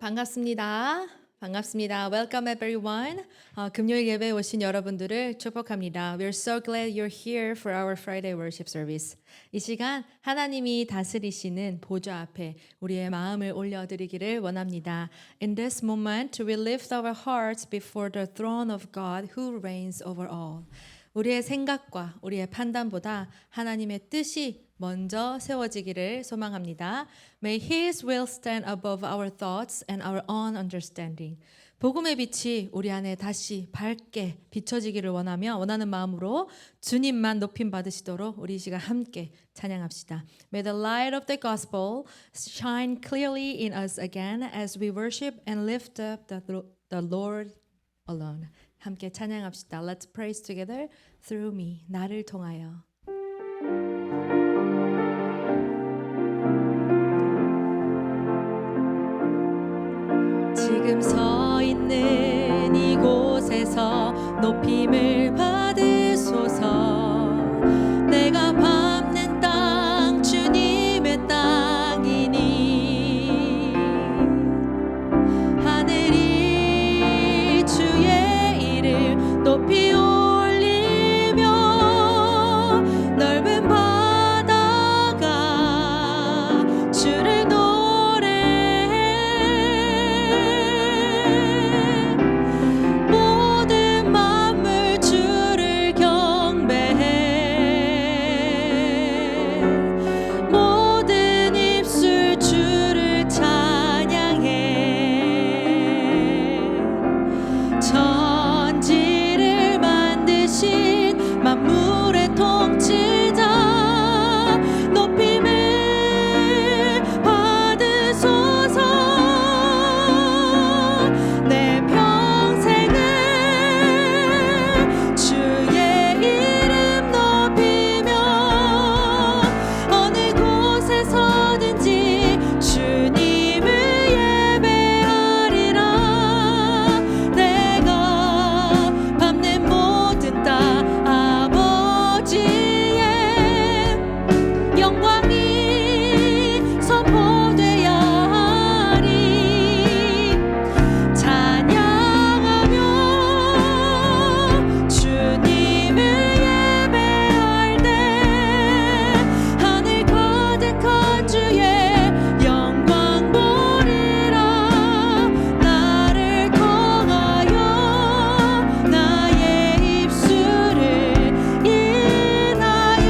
반갑습니다. 반갑습니다. Welcome everyone. 금요일 예배에 오신 여러분들을 축복합니다. We're so glad you're here for our Friday worship service. 이 시간 하나님이 다스리시는 보좌 앞에 우리의 마음을 올려드리기를 원합니다. In this moment, we lift our hearts before the throne of God who reigns over all. 우리의 생각과 우리의 판단보다 하나님의 뜻이 먼저 세워지기를 소망합니다. May His will stand above our thoughts and our own understanding. 복음의 빛이 우리 안에 다시 밝게 비춰지기를 원하는 마음으로 주님만 높임 받으시도록 우리 이 시간 함께 찬양합시다. May the light of the gospel shine clearly in us again as we worship and lift up the Lord alone. 함께 찬양합시다. Let's praise together through me. 나를 통하여. 지금 서 있는 이곳에서 높임을 받으소서. 내가 밟는 땅 주님의 땅이니 하늘이 주의 이름 높이 올리며 넓은 바다가 주를 모든 만물 주를 경배해 모든 입술 주를 찬양해 천지를 만드신 만물의 통치자 높임을 받으소서. 내 평생을 주의 이름 높이며 어느 곳에서든지 주님을 예배하리라. 내가 밟는 모든 땅 아버지의 영광이 선포되어야 하리. 찬양하며 주님을 예배할 때 하늘 가득한 주의 영광 보리라. 나를 통하여 나의 입술을 인하여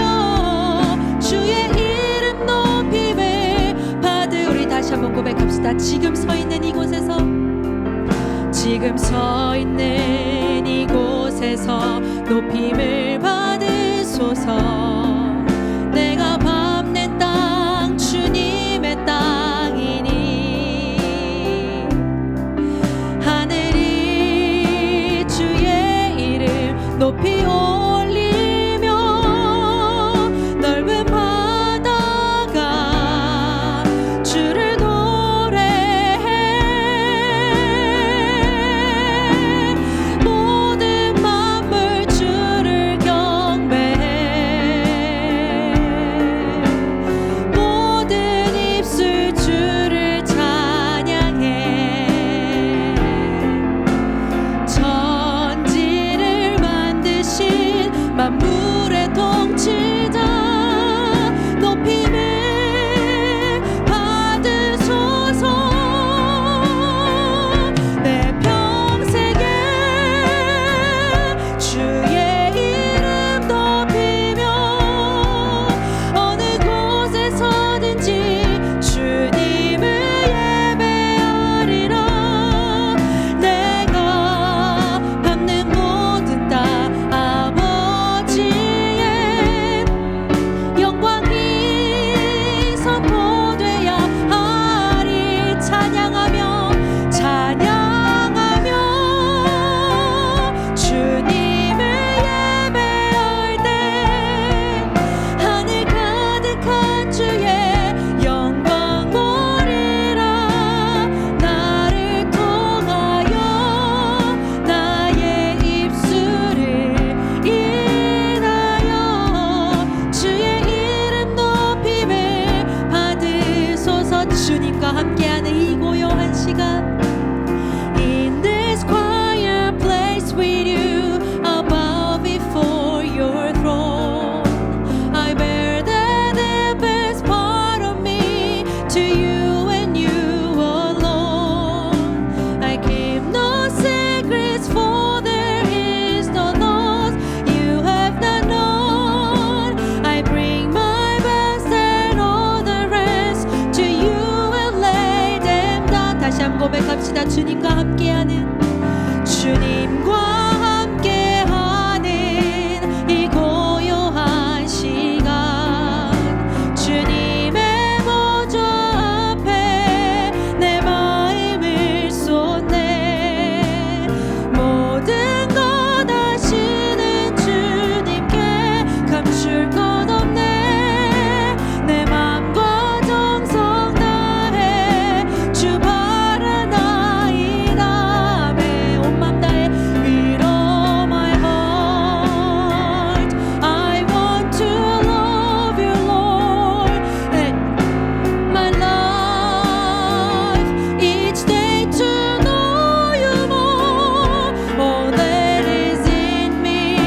주의 이름 높임을 받으. 우리 다시 한번 고백합시다. 지금 서 있는 이곳에서 높임을 받으소서. 내가 밟는 땅 주님의 땅이니 하늘이 주의 이름 높이 올리며 넓은 바다가 주를 모든 만물 주를 경배해 할렐루야. 주님과 함께하는 이 고요한 시간 주님의 보좌 앞에 내 마음을 쏟네. 모든 것 아시는 주님께 감출 것 없네. 내 맘과 정성 다해 주 바라나이다. 매 온 맘 다해 With all my heart I want to love you Lord and my life each day to know you more. All that is in me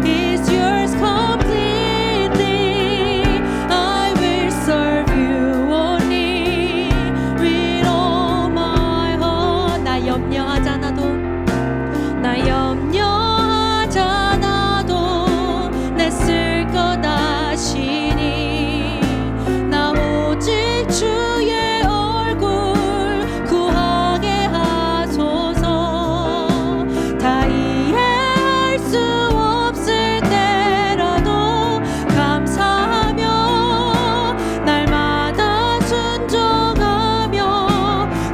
is yours completely. I will serve you only with all my heart. 나 염려하잖아도 내 쓸 것 아시니 나 오직 주의 얼굴 구하게 하소서. 다 이해할 수 없을 때라도 감사하며 날마다 순종하며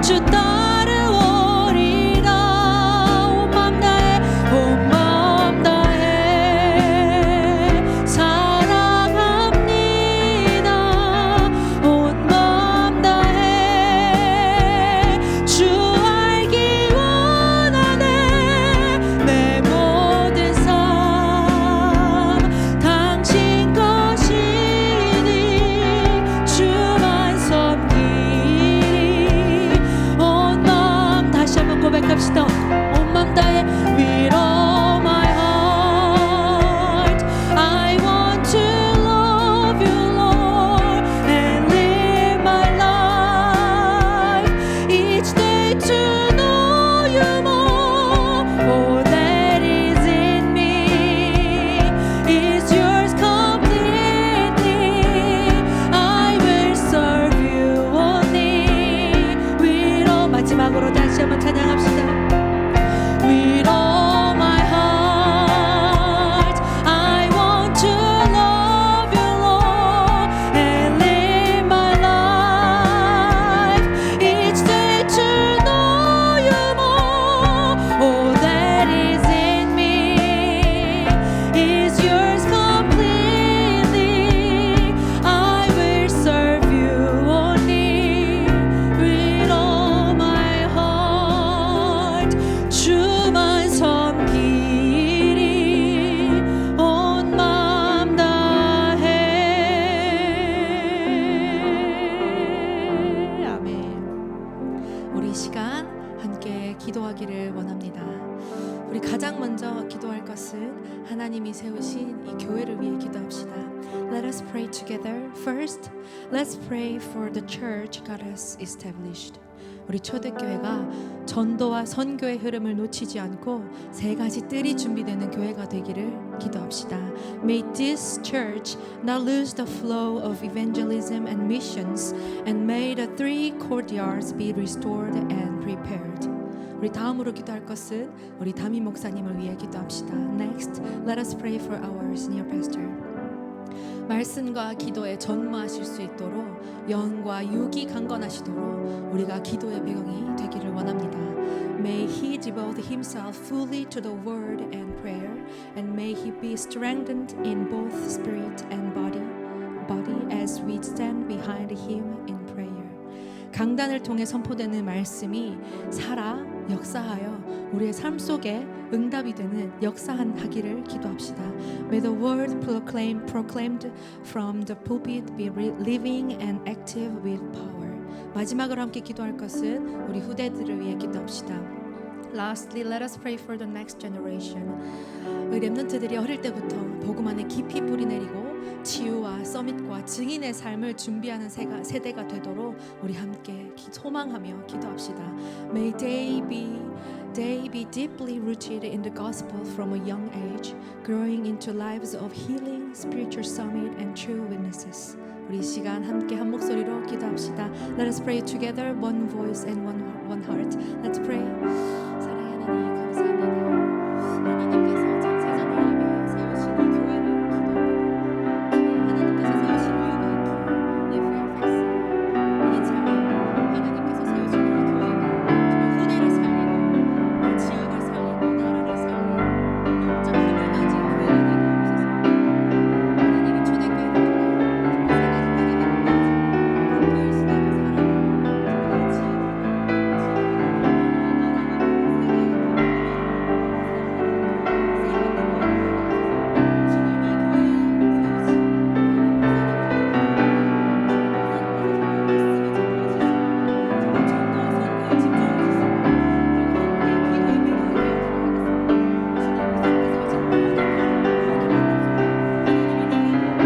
주 따르오리라. 온 맘 다해 사랑합니다. 온 맘 다해 주 알기 원하네. 내 모든 삶 당신 것이니 주만 섬기리. 온 맘 다시 한번 고백합시다. 온 맘 다해 With all my heart I want to love you Lord and live my life each day to know you more. All that is in me is yours completely. I will serve you only with all. 마지막으로 다시 한번 찬양합시다. With all my heart I want to love you Lord and live my life each day to know you more. All that is in me is yours completely. I will serve you only with all my heart. 주만 섬기리. 온 맘 다해. 아멘. 우리 이 시간 함께 기도하기를 원합니다. 우리 가장 먼저 기도할 것은 하나님이 세우신 이 교회를 위해 기도합시다. Let us pray together. First, let's pray for the church God has established. 우리 초대교회가 전도와 선교의 흐름을 놓치지 않고 세 가지 뜰이 준비되는 교회가 되기를 기도합시다. May this church not lose the flow of evangelism and missions, and may the three courtyards be restored and prepared. 우리 다음으로 기도할 것은 우리 담임 목사님을 위해 기도합시다. Next, let us pray for our senior pastor. 말씀과 기도에 전무하실 수 있도록 영과 육이 강건하시도록 우리가 기도의 배경이 되기를 원합니다. May he devote himself fully to the word and prayer, and may he be strengthened in both spirit and body as we stand behind him in prayer. 강단을 통해 선포되는 말씀이 살아 역사하여 우리의 삶 속에 응답이 되는 역사하기를 기도합시다. May the word proclaimed from the pulpit be living and active with power. 마지막으로 함께 기도할 것은 우리 후대들을 위해 기도합시다. Lastly, let us pray for the next generation. 우리 렘넌트들이 어릴 때부터 복음 안에 깊이 뿌리 내리고 치유와 서밋과 증인의 삶을 준비하는 세대가 되도록 우리 함께 소망하며 기도합시다. May they be deeply rooted in the gospel from a young age, growing into lives of healing, spiritual summit, and true witnesses. 우리 시간 함께 한 목소리로 기도합시다. Let us pray together, one voice and one heart. one heart. Let's pray. 사랑하는 하나님 감사합니다. 하나님께서 천사장을 위해 세우신 이 교회를 기도합니다. 하나님께서 세우신 이유가 있기에 이 프레펙스 이 자리에 하나님께서 세우신 이 교회가 정말 후대를 살리고 이 지역을 살리고 나라를 살리고 영적 힘을 가진 교회가 되게 하옵소서. 하나님이 초대교회를 통해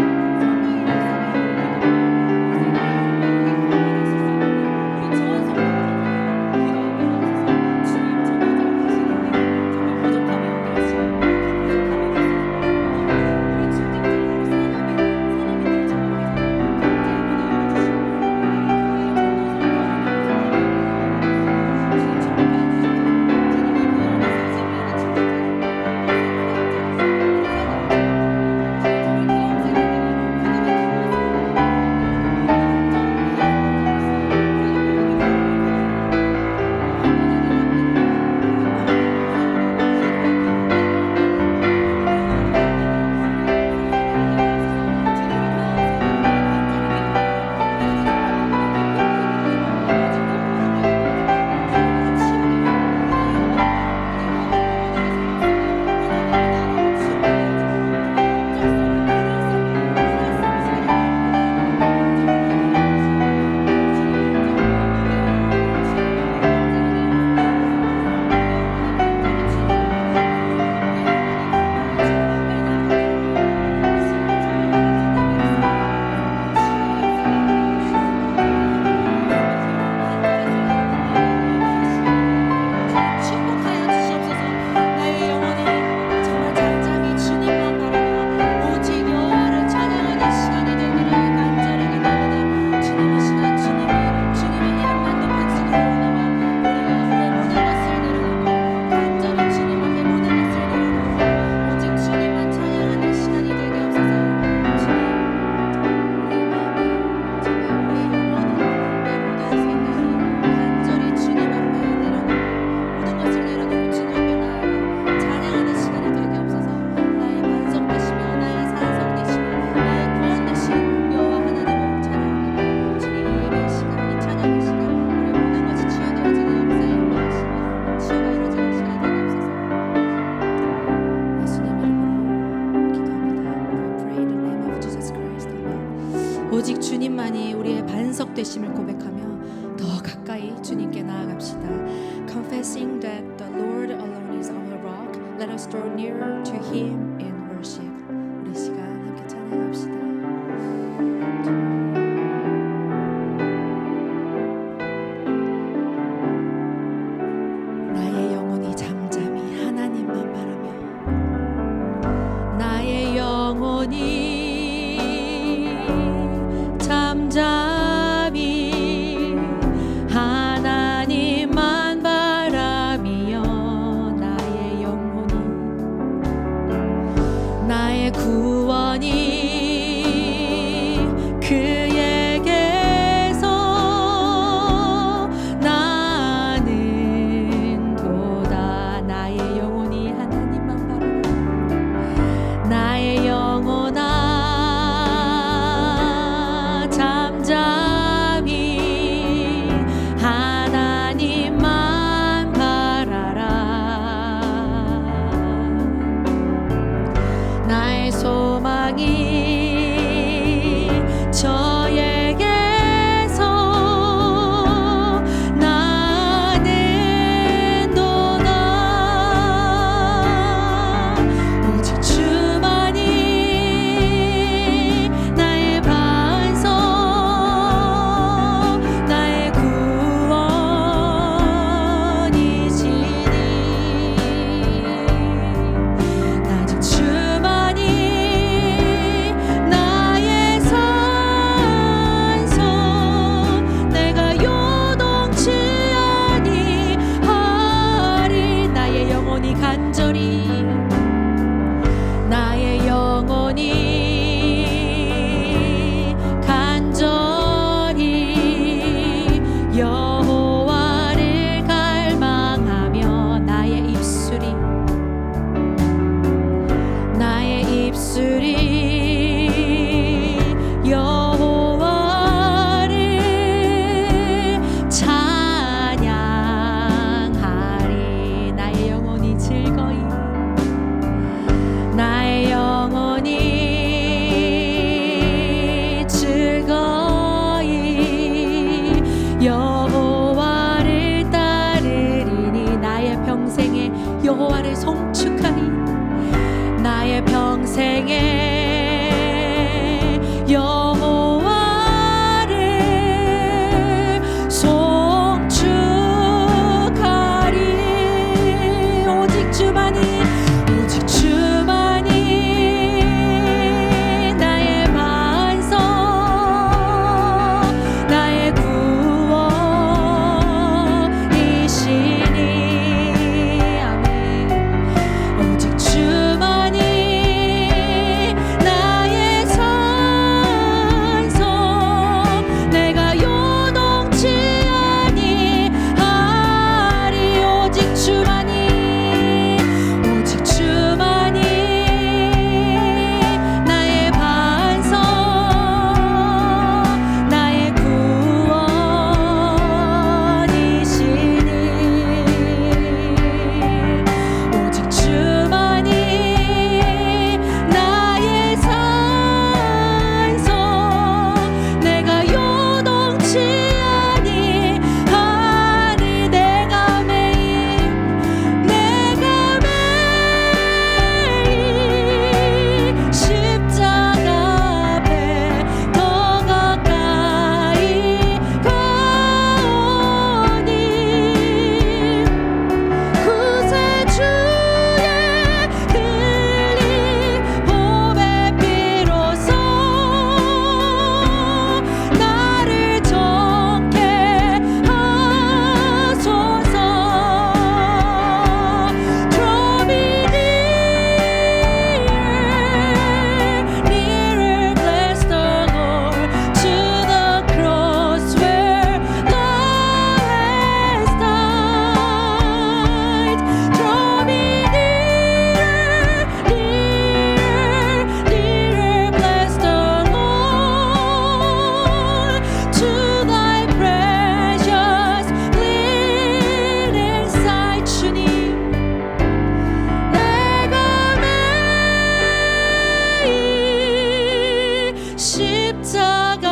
세 가지 드리는 공포의 시대를 살아가고 이 오직 주님만이 우리의 반석 되심을 고백하며 더 가까이 주님께 나아갑시다. Confessing that the Lord alone is our rock, let us draw nearer to Him in worship. 우리 시간 함께 찬양합시다. 나의 영혼이 잠잠히 하나님만 바라며 나의 영혼이 잠잠히 하나님만 바라며 나의 영혼이 나의 구원이 그에게서 나는 도다. 나의 영혼이 하나님만 바라며 나의 영혼아 잠잠히 하나님만 바라라. 나의 소망이 저에게서 나는 도다. 오직 주만이 나의 반석 송축하리 나의 평생에 여호와를 송축하리 오직 주만이 나의 반석 나의 구원이시니 아멘 오직 주만이 나의 산성 내가 요동치 아니하리 오직 주만이 나의 반석 나의 구원이시니 오직 주만이 나의 산성 내가 요동치 아니하니 내가 매일 십자가 앞에 더 가까이 가오니 구세주의 흘린 보배 피로써 나를 정케 하소서 Draw me nearer, bless the Lord to the cross where love has died. Draw me nearer, bless the Lord to thy precious bleeding side. 주님 내가 매일 십자가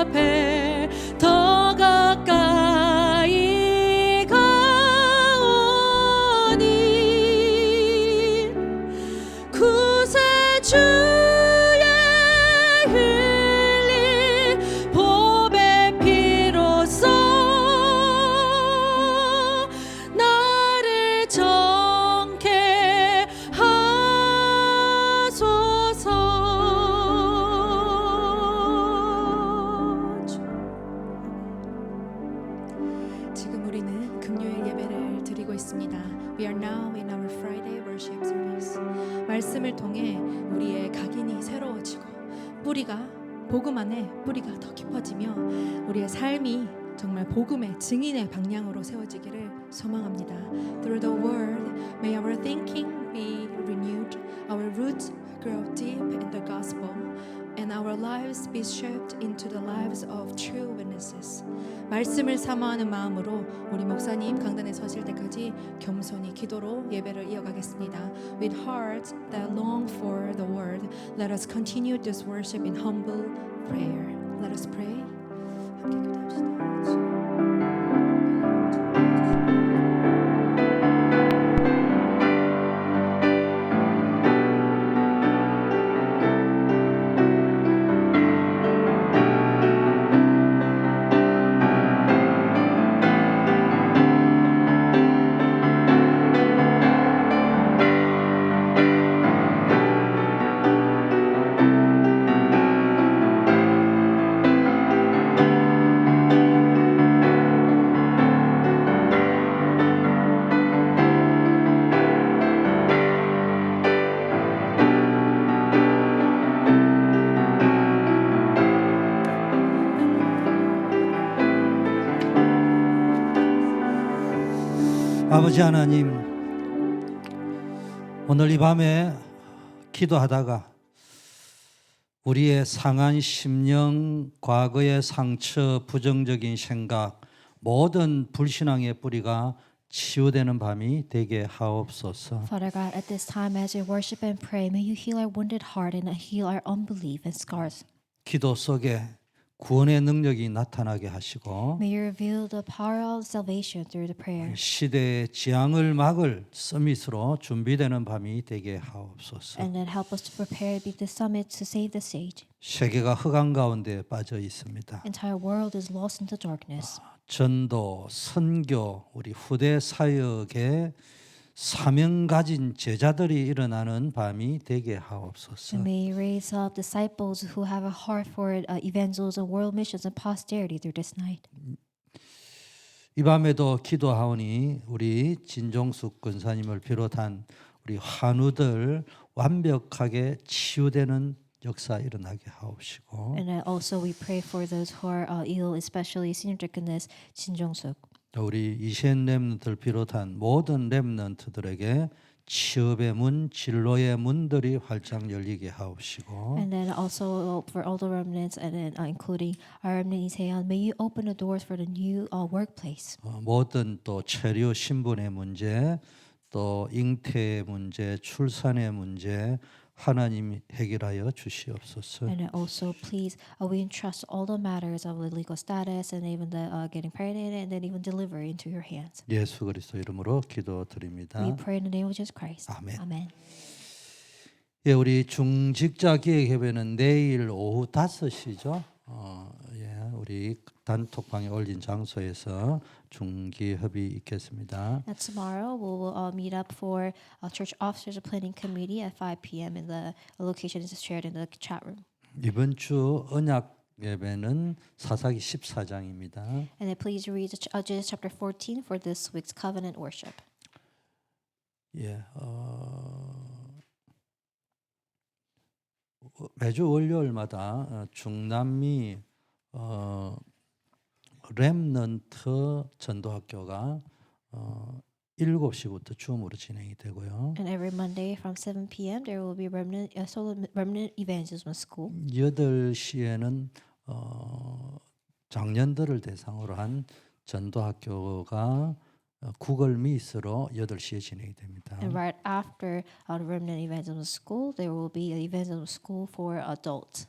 앞에 더 가까이 가오니 구세주의 흘린 보배 피로써 나를 정케 하소서. 지금 우리는 금요일 예배를 드리고 있습니다. We are now in our Friday worship service. 말씀을 통해 우리의 각인이 새로워지고 뿌리가 복음 안에 뿌리가 더 깊어지며 우리의 삶이 정말 복음의 증인의 방향으로 세워지기를 소망합니다. Through the word, may our thinking be renewed, our roots grow deep in the gospel, and our lives be shaped into the lives of true witnesses. 말씀을 사모하는 마음으로 우리 목사님 강단에 서실 때까지 겸손히 기도로 예배를 이어가겠습니다. With hearts that long for the word, let us continue this worship in humble prayer. Let us pray. 함께 기도합시다. 아버지 하나님, 오늘 이 밤에 기도하다가 우리의 상한 심령, 과거의 상처, 부정적인 생각, 모든 불신앙의 뿌리가 치유되는 밤이 되게 하옵소서. Father God, at this time as we worship and pray, may you heal our wounded heart and heal our unbelief and scars. 기도 속에 구원의 능력이 나타나게 하시고 May you reveal the power of salvation through the prayer. 시대의 지향을 막을 서밋으로 준비되는 밤이 되게 하옵소서. And then help us to prepare to be the summit to save the stage. 세계가 흑암 가운데 빠져 있습니다. Entire world is lost into darkness. 전도, 선교, 우리 후대 사역에 사명 가진 제자들이 일어나는 밤이 되게 하옵소서. And may you raise up disciples who have a heart for evangelism, world missions, and posterity through this night. 이 밤에도 기도하오니 우리 진종숙 권사님을 비롯한 우리 환우들 완벽하게 치유되는 역사 일어나게 하옵시고 And also we pray for those who are ill, especially senior deaconess Shin Jong-suk. 또 우리 이시엔 렘넌트를 비롯한 모든 렘넌트들에게 취업의 문, 진로의 문들이 활짝 열리게 하옵시고 And then also for all the remnants, and then including our remnant Iseon, may you open the doors for the new workplace. 모든 또 체류 신분의 문제, 또 잉태의 문제, 출산의 문제 하나님 해결하여 주시옵소서. And then also, please, we entrust all the matters of the legal status and even the getting pregnant and then even delivery into your hands. 예수 그리스도 이름으로 기도드립니다. We pray in the name of Jesus Christ. 아멘. Amen. 예, 우리 중직자 기획협회는 내일 오후 5시죠. 우리 단톡방에 올린 장소에서 중기협이 있겠습니다. And tomorrow we will meet up for Church Officers Planning Committee at 5 p.m. and the location is shared in the chat room. 이번 주 언약 예배는 사사기 14장입니다. And then please read Genesis chapter 14 for this week's covenant worship. 예, 매주 월요일마다 중남미 렘넌트 전도학교가 7시부터 줌으로 진행이 되고요. And every Monday from 7 p.m. there will be remnant evangelism school. 8시에는 장년들을 대상으로 한 전도학교가 구글 미스로 8시에 진행이 됩니다. And right after the remnant evangelism school, there will be an evangelism school for adults.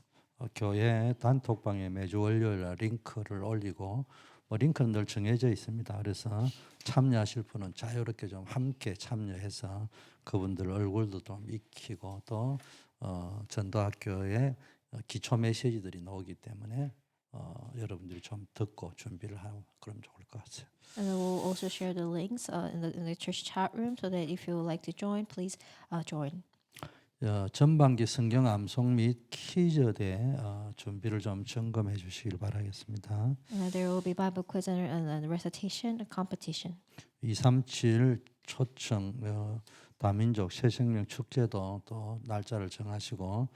교회 단톡방에 매주 월요일 날 링크를 올리고 링크는 늘 정해져 있습니다. 그래서 참여하실 분은 자유롭게 좀 함께 참여해서 그분들 얼굴도 좀 익히고 또 전도학교에 기초 메시지들이 나오기 때문에 여러분들이 좀 듣고 준비를 하고 그러면 좋을 것 같아요. And then we'll also share the links in the church chat room so that if you would like to join, please join. 전반기 성경 암송 및 퀴즈대 준비를 좀 점검해 주시길 바라겠습니다. And there will be Bible quiz and recitation competition. 237 초청 다민족 새생명 축제도 또 날짜를 정하시고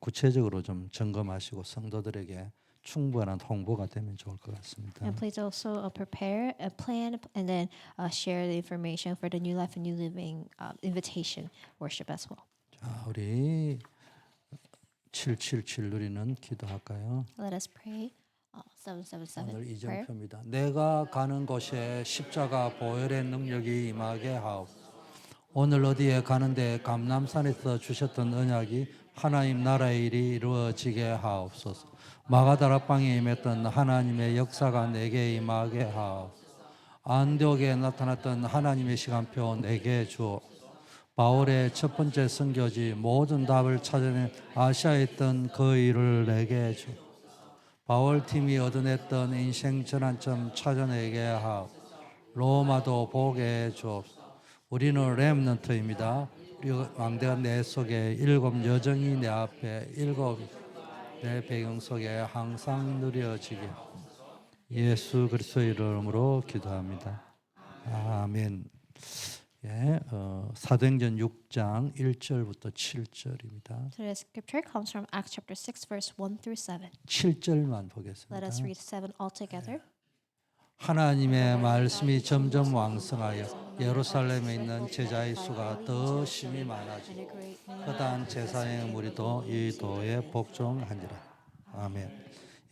구체적으로 좀 점검하시고 성도들에게 충분한 홍보가 되면 좋을 것 같습니다. And please also prepare a plan and then share the information for the New Life and New Living invitation worship as well. 자, 우리 777 누리는 기도할까요? Let us pray. 777 오늘 prayer. 이정표입니다. 내가 가는 곳에 십자가 보혈의 능력이 임하게 하옵. 오늘 어디에 가는데 감람산에서 주셨던 언약이 하나님 나라의 일이 이루어지게 하옵소서. 마가다락방에 임했던 하나님의 역사가 내게 임하게 하옵. 안디옥에 나타났던 하나님의 시간표 내게 주옵. 바울의 첫 번째 선교지 모든 답을 찾아낸 아시아에 있던 그 일을 내게 주. 바울 팀이 얻어냈던 인생 전환점 찾아내게 하옵. 로마도 보게 주옵소서. 우리는 렘넌트입니다. 우리 왕대한 내 속에 7 여정이 내 앞에 7 내 배경 속에 항상 누려지게. 예수 그리스도의 이름으로 기도합니다. 아멘. 예, 사도행전 6장 1절부터 7절입니다. Today's scripture comes from Acts chapter 6 verse 1 through 7. 7절만 Let 보겠습니다. us read 7 all together. 하나님의 말씀이 점점 왕성하여 예루살렘에 있는 제자의 수가 더 심히 많아지고 허다한 제사의 무리도 이 도에 복종하니라. 아멘.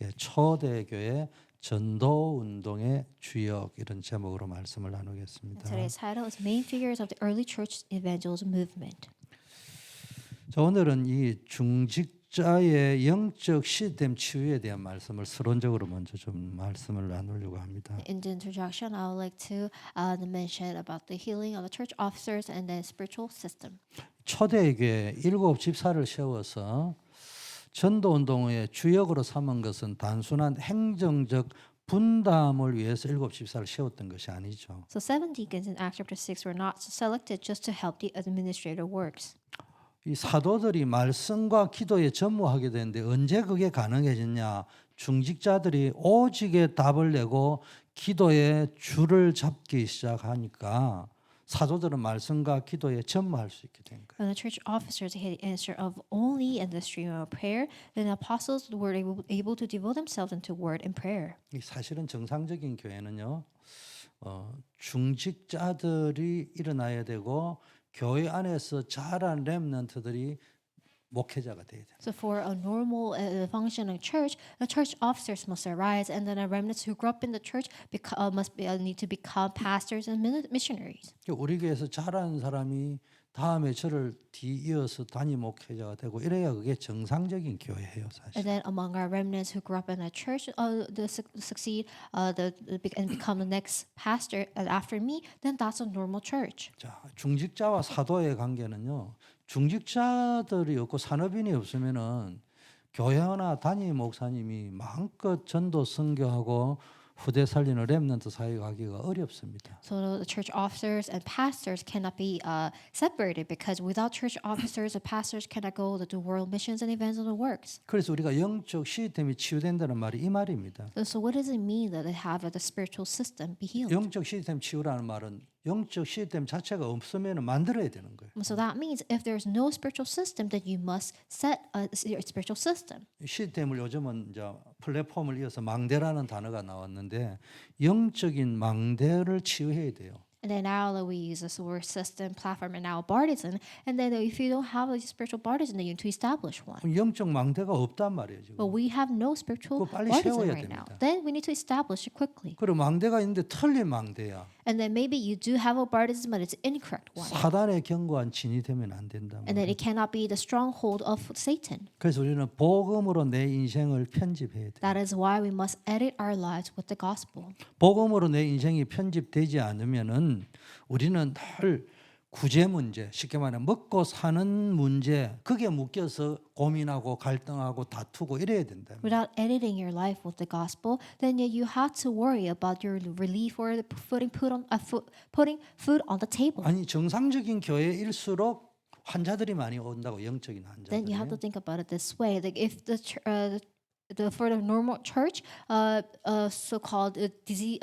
예, 초대교회 전도 운동의 주역 이런 제목으로 말씀을 나누겠습니다. Today's title is Main Figures of the Early Church Evangelism Movement. 자, 오늘은 이 중직 중직자의 영적 시스템 치유에 대한 말씀을 서론적으로 먼저 좀 말씀을 나누려고 합니다. In the introduction, I would like to mention about the healing of the church officers and the spiritual system. 초대교회 7 집사를 세워서 전도 운동의 주역으로 삼은 것은 단순한 행정적 분담을 위해서 7 집사를 세웠던 것이 아니죠. So 7 deacons in Acts chapter 6 were not selected just to help the administrative works. 이 사도들이 말씀과 기도에 전무하게 되는데 언제 그게 가능해졌냐? 중직자들이 오직에 답을 내고 기도에 줄을 잡기 시작하니까 사도들은 말씀과 기도에 전무할 수 있게 된 거예요. When the church officers had the answer of only in the stream of prayer, then the apostles were able to devote themselves into word and prayer. 이 사실은 정상적인 교회는요, 중직자들이 일어나야 되고 교회 안에서 자란 렘넌트들이 목회자가 돼야 돼요. So for a normal functioning church, the church officers must arise, and then the remnants who grew up in the church need to become pastors and missionaries. 우리 교회에서 자란 사람이 다음에 저를 뒤이어서 단임 목회자가 되고 이래야 그게 정상적인 교회예요, 사실. And then among our remnants who grew up in the church, succeed and become the next pastor after me, then that's a normal church. 자, 중직자와 사도의 관계는요. 중직자들이 없고 산업인이 없으면은 교회나 담임 목사님이 마음껏 전도 선교하고 후대 살리는 렘넌트 사역을 하기가 어렵습니다. So the church officers and pastors cannot be separated because without church officers and pastors cannot go to do world missions and evangelism works. 그래서 우리가 영적 시스템이 치유된다는 말이 이 말입니다. So what does it mean that they have the spiritual system be healed? 영적 시스템 치유라는 말은 영적 시스템 자체가 없으면 만들어야 되는 거예요. So that means if there's no spiritual system, then you must set a spiritual system. 시스템을 요즘은 이제 플랫폼을 이어서 망대라는 단어가 나왔는데 영적인 망대를 치유해야 돼요. And then now that we use this word system, platform, and now partisan, and then if you don't have a spiritual partisan, then you need to establish one. 그럼 영적 망대가 없단 말이에요 지금. But we have no spiritual 그거 빨리 partisan 세워야 right now. 됩니다. Then we need to establish it quickly. 그리고 망대가 있는데 틀린 망대야. And then maybe you do have a partisan, but it's incorrect one. 사단의 견고한 진이 되면 안 된다. And then it cannot be the stronghold of Satan. 그래서 우리는 복음으로 내 인생을 편집해야 돼. That is why we must edit our lives with the gospel. 복음으로 내 인생이 편집되지 않으면은 우리는 늘 구제 문제, 쉽게 말하면 먹고 사는 문제, 그게 묶여서 고민하고 갈등하고 다투고 이래야 된다. Without editing your life with the gospel, then you have to worry about your relief or putting food on the table. 아니 정상적인 교회일수록 환자들이 많이 온다고 영적인 Then you have to 환자들이. think about it this way: like if for the normal church, so-called disease,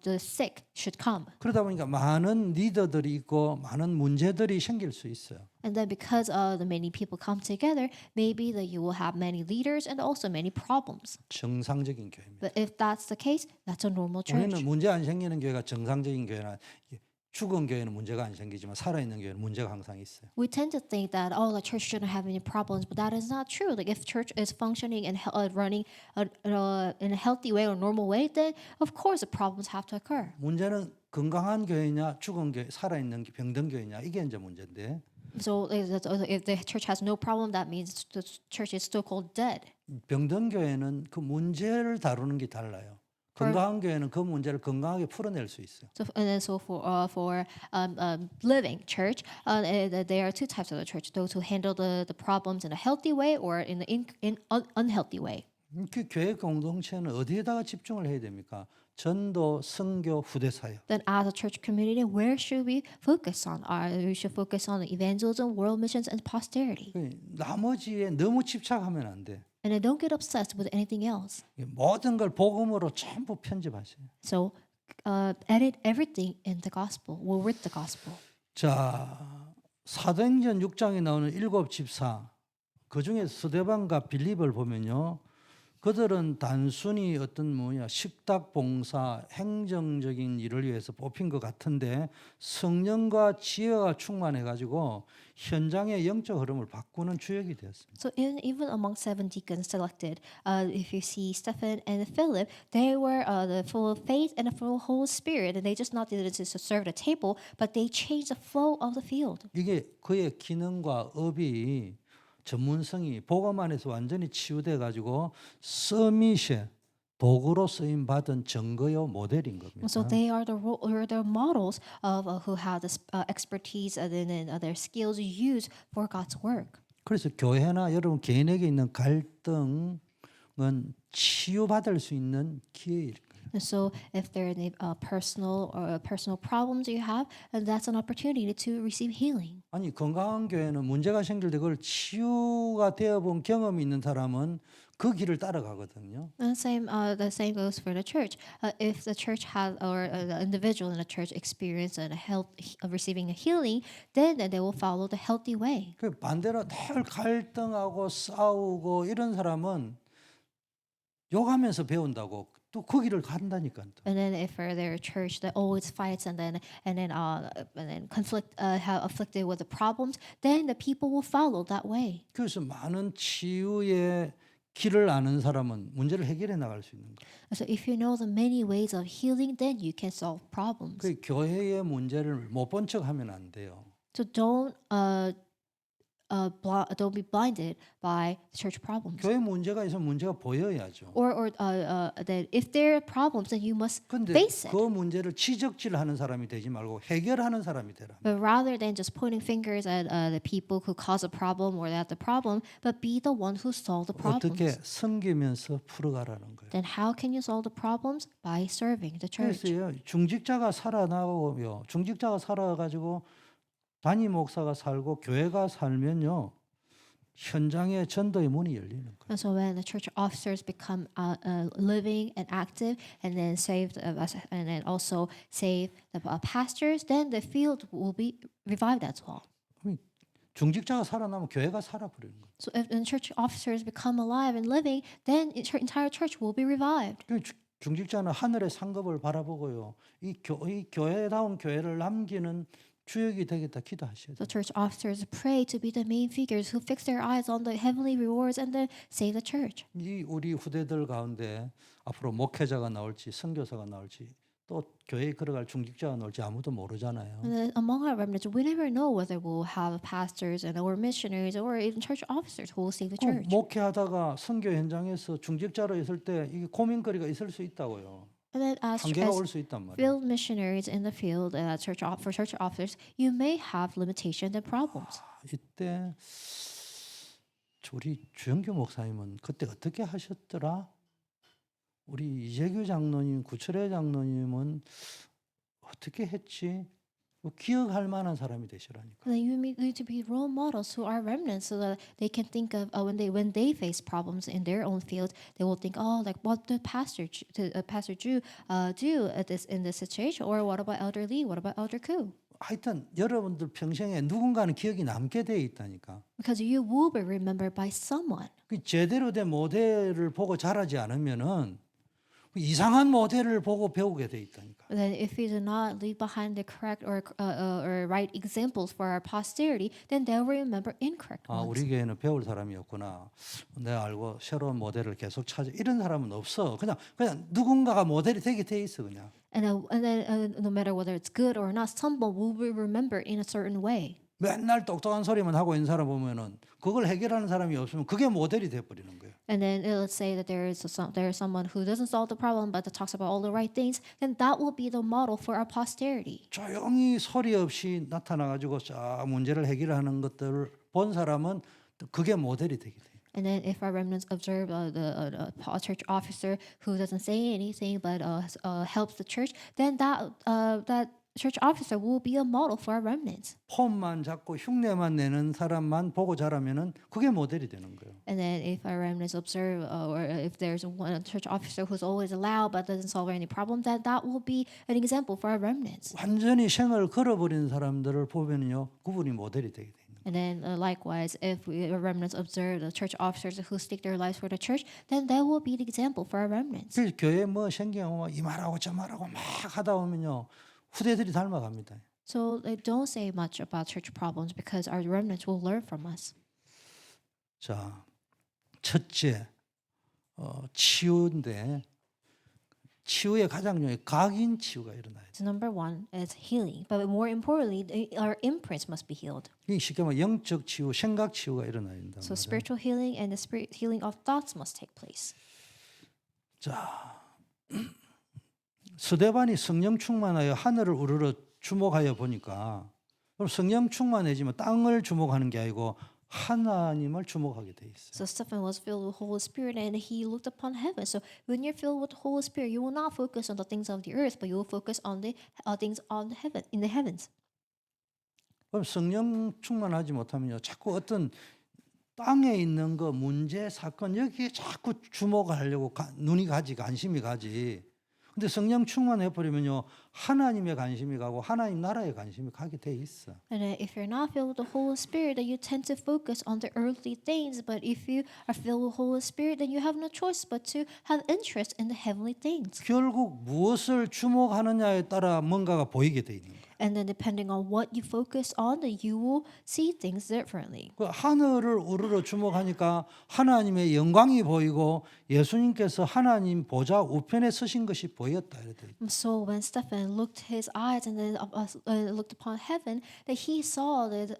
the sick should come, 그러다 보니까 많은 리더들이 있고 많은 문제들이 생길 수 있어요. and then because the many people come together, maybe that you will have many leaders and also many problems. 정상적인 교회입니다. But if that's the case, that's a normal church. 우리는 문제 안 생기는 교회가 정상적인 교회나 죽은 교회는 문제가 안 생기지만 살아있는 교회는 문제가 항상 있어요. We tend to think that the church shouldn't have any problems, but that is not true. Like if church is functioning and running in a healthy way or normal way, then of course the problems have to occur. 문제는 건강한 교회냐 죽은 교회 살아있는 병든 교회냐 이게 이제 문제인데 So if the church has no problem, that means the church is still called dead. 병든 교회는 그 문제를 다루는 게 달라요. 건강한 교회는 그 문제를 건강하게 풀어낼 수 있어요. So and then so for living church, there are two types of the church: those who handle the problems in a healthy way or in unhealthy way. 그 교회 공동체는 어디에다가 집중을 해야 됩니까? 전도, 선교, 후대 사역. Then as a church community, where should we focus on? We should focus on evangelism, world missions, and posterity. 나머지에 너무 집착하면 안 돼. And then don't get obsessed with anything else. 모든 걸 복음으로 전부 편집하세요. So edit everything in the gospel or with the gospel. 자, 사도행전 6장에 나오는 7 집사 그 중에 스데반과 빌립을 보면요. 그들은 단순히 식탁 봉사, 행정적인 일을 위해서 뽑힌 것 같은데 성령과 지혜가 충만해가지고 현장의 영적 흐름을 바꾸는 주역이 되었습니다. So even among 7 deacons selected, if you see Stephen and Philip, they were full of faith and full of Holy Spirit, and they just not did it to serve the table, but they changed the flow of the field. 이게 그의 기능과 업이 전문성이 복음 안에서 완전히 치유돼 가지고 서밋의 도구로 쓰임 받은 증거요 모델인 So 겁니다. they are the models of who have this expertise and then their skills used for God's work. 그래서 교회나 여러분 개인에게 있는 갈등은 치유받을 수 있는 기회일 거예요. And so, if there are any personal problems you have, and that's an opportunity to receive healing. 아니 건강한 교회는 문제가 생길 때 그걸 치유가 되어 본 경험이 있는 사람은 그 길을 따라가거든요. And the same goes for the church. If the church has, or the individual in the church experience and receiving a healing, then they will follow the healthy way. 그 반대로 늘 갈등하고 싸우고 이런 사람은 욕하면서 배운다고 또 그 길을 간다니까요. And then if for their church that always fights and then conflict have afflicted with the problems, then the people will follow that way. 그래서 많은 치유의 길을 아는 사람은 문제를 해결해 나갈 수 있는 거예요. So if you know the many ways of healing, then you can solve problems. 그 교회의 문제를 못 본 척하면 안 돼요. So don't be blinded by church problems. 교회 문제가 있으면 문제가 보여야죠. Or that if there are problems, then you must 근데 face it. 그 문제를 지적질하는 사람이 되지 말고 해결하는 사람이 되라. But rather than just pointing fingers at the people who cause a problem or at the problem, but be the one who solve the 어떻게 problems. 섬기면서 풀어가라는 거예요. Then how can you solve the problems? By serving the church. 그래서요 중직자가 살아나고요 중직자가 살아가지고 단임 목사가 살고 교회가 살면요 현장에 전도의 문이 열리는 거예요. And so when the church officers become living and active, and then and then also save the pastors, then the field will be revived as well. 중직자가 살아나면 교회가 살아버리는 거예요. So if the church officers become alive and living, then the entire church will be revived. 중직자는 하늘의 상급을 바라보고요 이 교회다운 교회를 남기는 주역이 되겠다 기도하셔야 돼요. The church officers pray to be the main figures who fix their eyes on the heavenly rewards and then save the church. 이 우리 후대들 가운데 앞으로 목회자가 나올지 선교사가 나올지 또 교회에 걸어갈 중직자가 나올지 아무도 모르잖아요. And then among our remnants, we never know whether we'll have pastors or missionaries or even church officers who will save the church. 목회하다가 선교 현장에서 중직자로 있을 때 이게 고민거리가 있을 수 있다고요. And then as 한계가 올 수 있단 말이에요. field missionaries in the field for church officers, you may have limitations and problems. 이때 우리 주영규 목사님은 그때 어떻게 하셨더라? 우리 이재규 장로님, 구철회 장로님은 어떻게 했지? 기억할 만한 사람이 되시라니까. And then you need to be role models who are remnants, so that they can think of when they face problems in their own field, they will think, oh, like what did Pastor Drew do in this situation, or what about Elder Lee, what about Elder Koo? 하여튼 여러분들 평생에 누군가는 기억이 남게 돼 있다니까. Because you will be remembered by someone. 그 제대로 된 모델을 보고 자라지 않으면은 이상한 모델을 보고 배우게 돼 있다니까. Then if we do not leave behind the correct or right examples for our posterity, then they will remember incorrect 아, ones. 우리 교회는 배울 사람이 없구나. 내가 알고 새로운 모델을 계속 찾아. 이런 사람은 없어. 그냥 누군가가 모델이 되게 돼 있어 그냥. And then no matter whether it's good or not, someone will be remembered in a certain way. 맨날 똑똑한 소리만 하고 있는 사람 보면은 그걸 해결하는 사람이 없으면 그게 모델이 돼 버리는 거예요. And then let's say that there is someone who doesn't solve the problem but that talks about all the right things, then that will be the model for our posterity. 조용히 소리 없이 나타나 가지고 쫙 문제를 해결하는 것들을 본 사람은 그게 모델이 되게 돼요. And then if our remnants observe the church officer who doesn't say anything but helps the church, then that church officer will be a model for our remnants. 폼만 잡고 흉내만 내는 사람만 보고 자라면은 그게 모델이 되는 거예요. And then if our remnants observe, or if there's one church officer who's always loud but doesn't solve any problem, that will be an example for our remnants. 완전히 생을 걸어버리는 사람들을 보면요, 그분이 모델이 되게 돼요. And then likewise, if our remnants observe the church officers who stick their lives for the church, then that will be the example for our remnants. 그래서 교회 뭐 생기면 이 말하고 저 말하고 막 하다 보면요, 후대들이 닮아갑니다. So they don't say much about church problems because our remnants will learn from us. 자, 첫째 치유인데 치유의 가장 중요한 각인 치유가 일어나야 돼. So number one is healing, but more importantly, our imprints must be healed. 이 쉽게 말하면 영적 치유, 생각 치유가 일어나야 된다. So spiritual healing and the spirit healing of thoughts must take place. 자, 스데반이 성령 충만하여 하늘을 우러러 주목하여 보니까 그럼 성령 충만해지면 땅을 주목하는 게 아니고 하나님을 주목하게 돼 있어요. So Stephen was filled with Holy Spirit and he looked upon heaven. So when you're filled with the Holy Spirit, you will not focus on the things of the earth, but you will focus on the things on the heaven in the heavens. 그럼 성령 충만하지 못하면요, 자꾸 어떤 땅에 있는 거 문제 사건 여기에 자꾸 주목하려고 눈이 가지 관심이 가지. 근데 성령 충만해 버리면요, 하나님의 관심이 가고 하나님 나라의 관심이 가게 돼 있어. And if you're not filled with the Holy Spirit, then you tend to focus on the earthly things. But if you are filled with Holy Spirit, then you have no choice but to have interest in the heavenly things. 결국 무엇을 주목하느냐에 따라 뭔가가 보이게 돼 있는 거야. And then depending on what you focus on, then you will see things differently. 그 하늘을 우러러 주목하니까 하나님의 영광이 보이고 예수님께서 하나님 보좌 우편에 서신 것이 보였다 이랬더니. So when Stephen looked his eyes and then looked upon heaven, that he saw that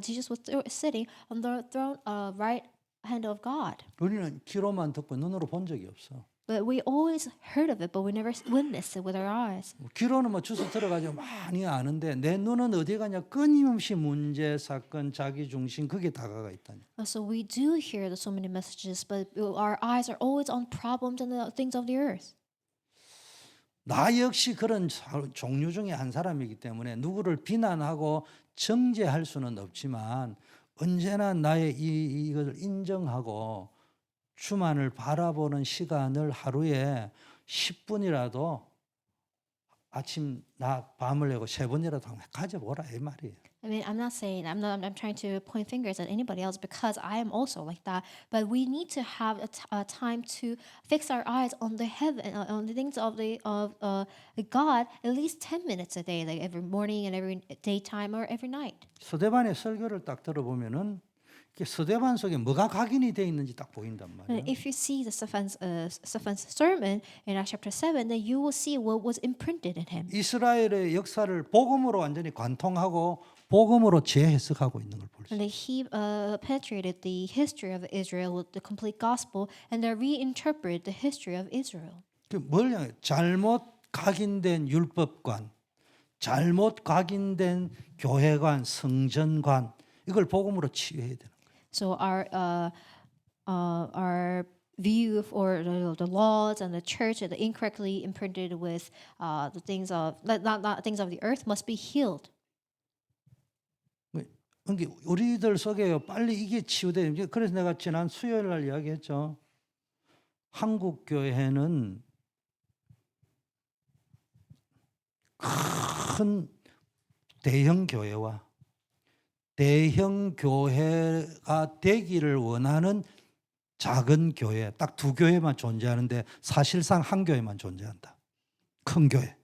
Jesus was sitting on the throne, right hand of God. 우리는 귀로만 듣고 눈으로 본 적이 없어. But we always heard of it, but we never witnessed it with our eyes. 귀로는 뭐 주워 들어가지고 많이 아는데 내 눈은 어디 가냐? 끊임없이 문제, 사건, 자기 중심 그게 다가가 있다니. So we do hear so many messages, but our eyes are always on problems and the things of the earth. 나 역시 그런 종류 중에 한 사람이기 때문에 누구를 비난하고 정죄할 수는 없지만 언제나 나의 이것을 인정하고 주만을 바라보는 시간을 하루에 10분이라도 아침, 낮, 밤을 내고 3번이라도 가져보라 이 말이에요. I mean, I'm not saying I'm trying to point fingers at anybody else because I am also like that. But we need to have a time to fix our eyes on the heaven, on the things of God, at least 10 minutes a day, like every morning and every daytime or every night. 스데반의 설교를 딱 들어보면은 스데반 속에 뭐가 각인이 돼 있는지 딱 보인단 말이에요. And if you see the Stephen's sermon in Acts chapter 7, then you will see what was imprinted in him. 이스라엘의 역사를 복음으로 완전히 관통하고 복음으로 재해석하고 있는 걸 볼 수 있어요. And he penetrated the history of Israel with the complete gospel and they reinterpreted the history of Israel. 뭘 향해? 잘못 각인된 율법관, 잘못 각인된 교회관, 성전관 이걸 복음으로 치유해야 되는 거예요. So our view or the laws and the church that are incorrectly imprinted with the things of not things of the earth must be healed. 그러니까 우리들 속에 빨리 이게 치유돼야 돼요. 그래서 내가 지난 수요일 날 이야기했죠. 한국 교회는 큰 대형 교회와 대형 교회가 되기를 원하는 작은 교회, 딱 두 교회만 존재하는데 사실상 한 교회만 존재한다. 큰 교회.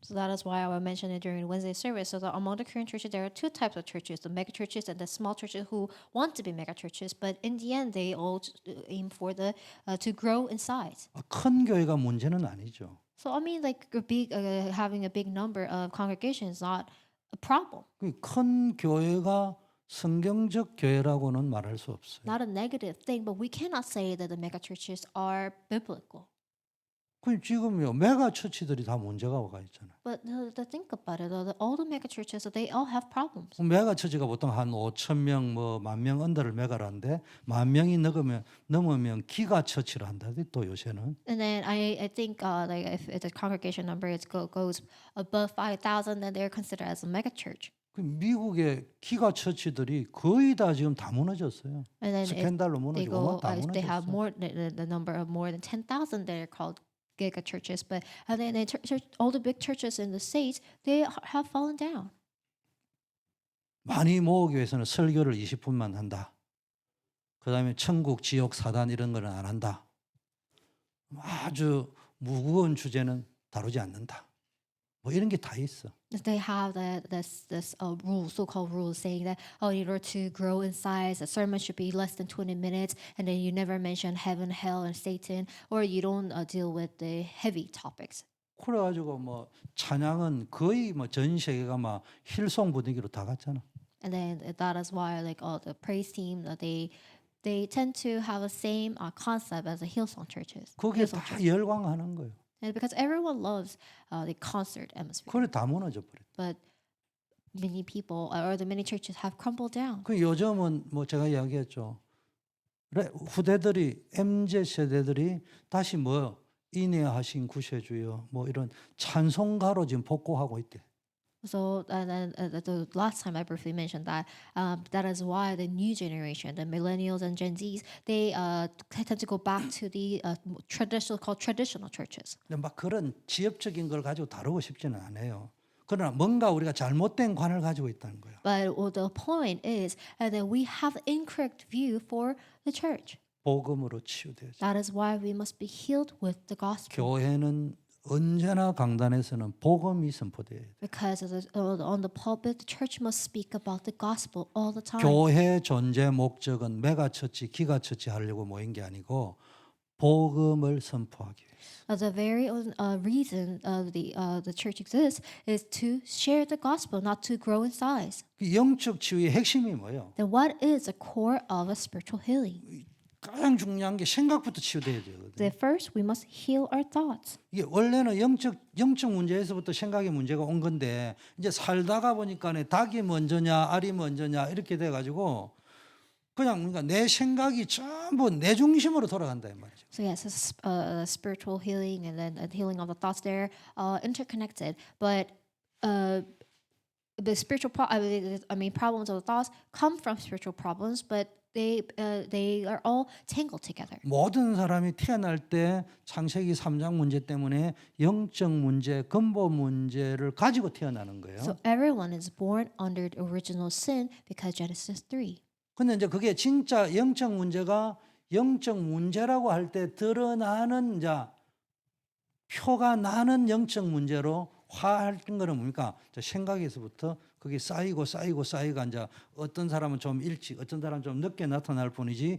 So that is why I will mention it during Wednesday service. So that among the current churches, there are two types of churches: the mega churches and the small churches who want to be mega churches. But in the end, they all aim for to grow in size. 큰 교회가 문제는 아니죠. So I mean, like having a big number of congregations is not a problem. 큰 교회가 성경적 교회라고는 말할 수 없어요. Not a negative thing, but we cannot say that the mega churches are biblical. 지금요 메가 처치들이 다 문제가 와 있잖아요. But to think about it, all the mega churches, they all have problems. 메가 처치가 보통 한 5,000명, 뭐 10,000명 언더를 메가라는데 10,000명이 넘으면 기가 처치를 한다. 또 요새는. And then I think like if the congregation number goes above 5,000, then they're considered as a mega church. 미국의 기가 처치들이 거의 다 지금 다 무너졌어요. And then 스캔들로 they 무너지고 다 if they have 무너졌어. more the number of more than 10,000, they're called giga churches. But and then all the big churches in the states, they have fallen down. 많이 모으기 위해서는 설교를 20분만 한다. 그다음에 천국, 지옥, 사단 이런 거는 안 한다. 아주 무거운 주제는 다루지 않는다. 뭐 이런 게 다 있어. They have this rule, so-called rule, saying that in order to grow in size, a sermon should be less than 20 minutes, and then you never mention heaven, hell, and Satan, or you don't deal with the heavy topics. 그래가지고 뭐 찬양은 거의 뭐 전 세계가 막 힐송 분위기로 다 갔잖아. And then that is why, like, the praise team, they tend to have the same concept as the Hillsong churches. 그게 Hillsong 다 churches. 열광하는 거예요. And because everyone loves the concert atmosphere, 그래 다 무너져 버려. but many people or the many churches have crumbled down. 그 요즘은 뭐 제가 이야기했죠. 후대들이 MZ 세대들이 다시 뭐 인내하신 구세주여 뭐 이런 찬송가로 지금 복고하고 있대. So and then the last time I briefly mentioned that that is why the new generation, the millennials and Gen Zs, they tend to go back to the traditional churches. 근데 막 그런 지엽적인 걸 가지고 다루고 싶지는 않아요. 그러나 뭔가 우리가 잘못된 관을 가지고 있다는 거예요. But the point is that we have incorrect view for the church. 복음으로 치유돼야지. That is why we must be healed with the gospel. 교회는 언제나 강단에서는 복음이 선포돼야 돼. Because on the pulpit, the church must speak about the gospel all the time. 교회 존재 목적은 메가처치, 기가처치 하려고 모인 게 아니고 복음을 선포하기 위해서. The very reason the church exists is to share the gospel, not to grow in size. 그 영적 치유의 핵심이 뭐예요? Then what is the core of a spiritual healing? 가장 중요한 게 생각부터 치유돼야 되거든요. The first, we must heal our thoughts. 이게 원래는 영적 문제에서부터 생각의 문제가 온 건데 이제 살다가 보니까 닭이 먼저냐 알이 먼저냐 이렇게 돼 가지고 그냥 그러니까 내 생각이 전부 내 중심으로 돌아간다 이 말이죠. So yes, spiritual healing and then healing of the thoughts, they're interconnected. But the problems of the thoughts come from spiritual problems, but they are all tangled together. 모든 사람이 태어날 때 창세기 3장 문제 때문에 영적 문제, 근본 문제를 가지고 태어나는 거예요. So everyone is born under the original sin because Genesis 3. 근데 이제 그게 진짜 영적 문제가 영적 문제라고 할 때 드러나는 이제 표가 나는 영적 문제로 화했던 거는 뭡니까? 생각에서부터 그게 쌓이고 쌓이가 이제 어떤 사람은 좀 일찍, 어떤 사람은 좀 늦게 나타날 뿐이지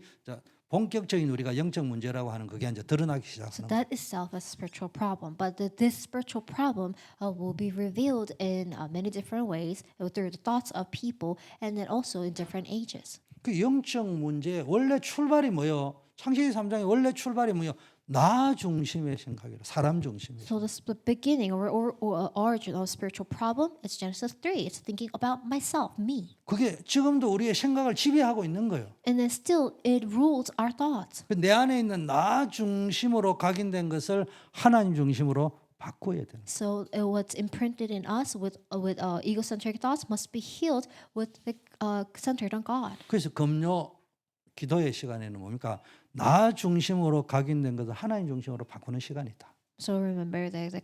본격적인 우리가 영적 문제라고 하는 그게 이제 드러나기 So 시작하는 거예요. that itself is a spiritual problem. But this spiritual problem will be revealed in many different ways through the thoughts of people and then also in different ages. 그 영적 문제 원래 출발이 뭐요? 창세기 3장의 원래 출발이 뭐요? 나 중심의 생각이라 사람 중심의. So the beginning or origin of spiritual problem is Genesis 3. It's thinking about myself, me. 그게 지금도 우리의 생각을 지배하고 있는 거예요. And then still it rules our thoughts. 내 안에 있는 나 중심으로 각인된 것을 하나님 중심으로 바꿔야 되는. So what's imprinted in us with egocentric thoughts must be healed with the centered on God. 그래서 금요 기도의 시간에는 뭡니까? 나 중심으로 각인된 것을 하나님 중심으로 바꾸는 시간이다. So remember that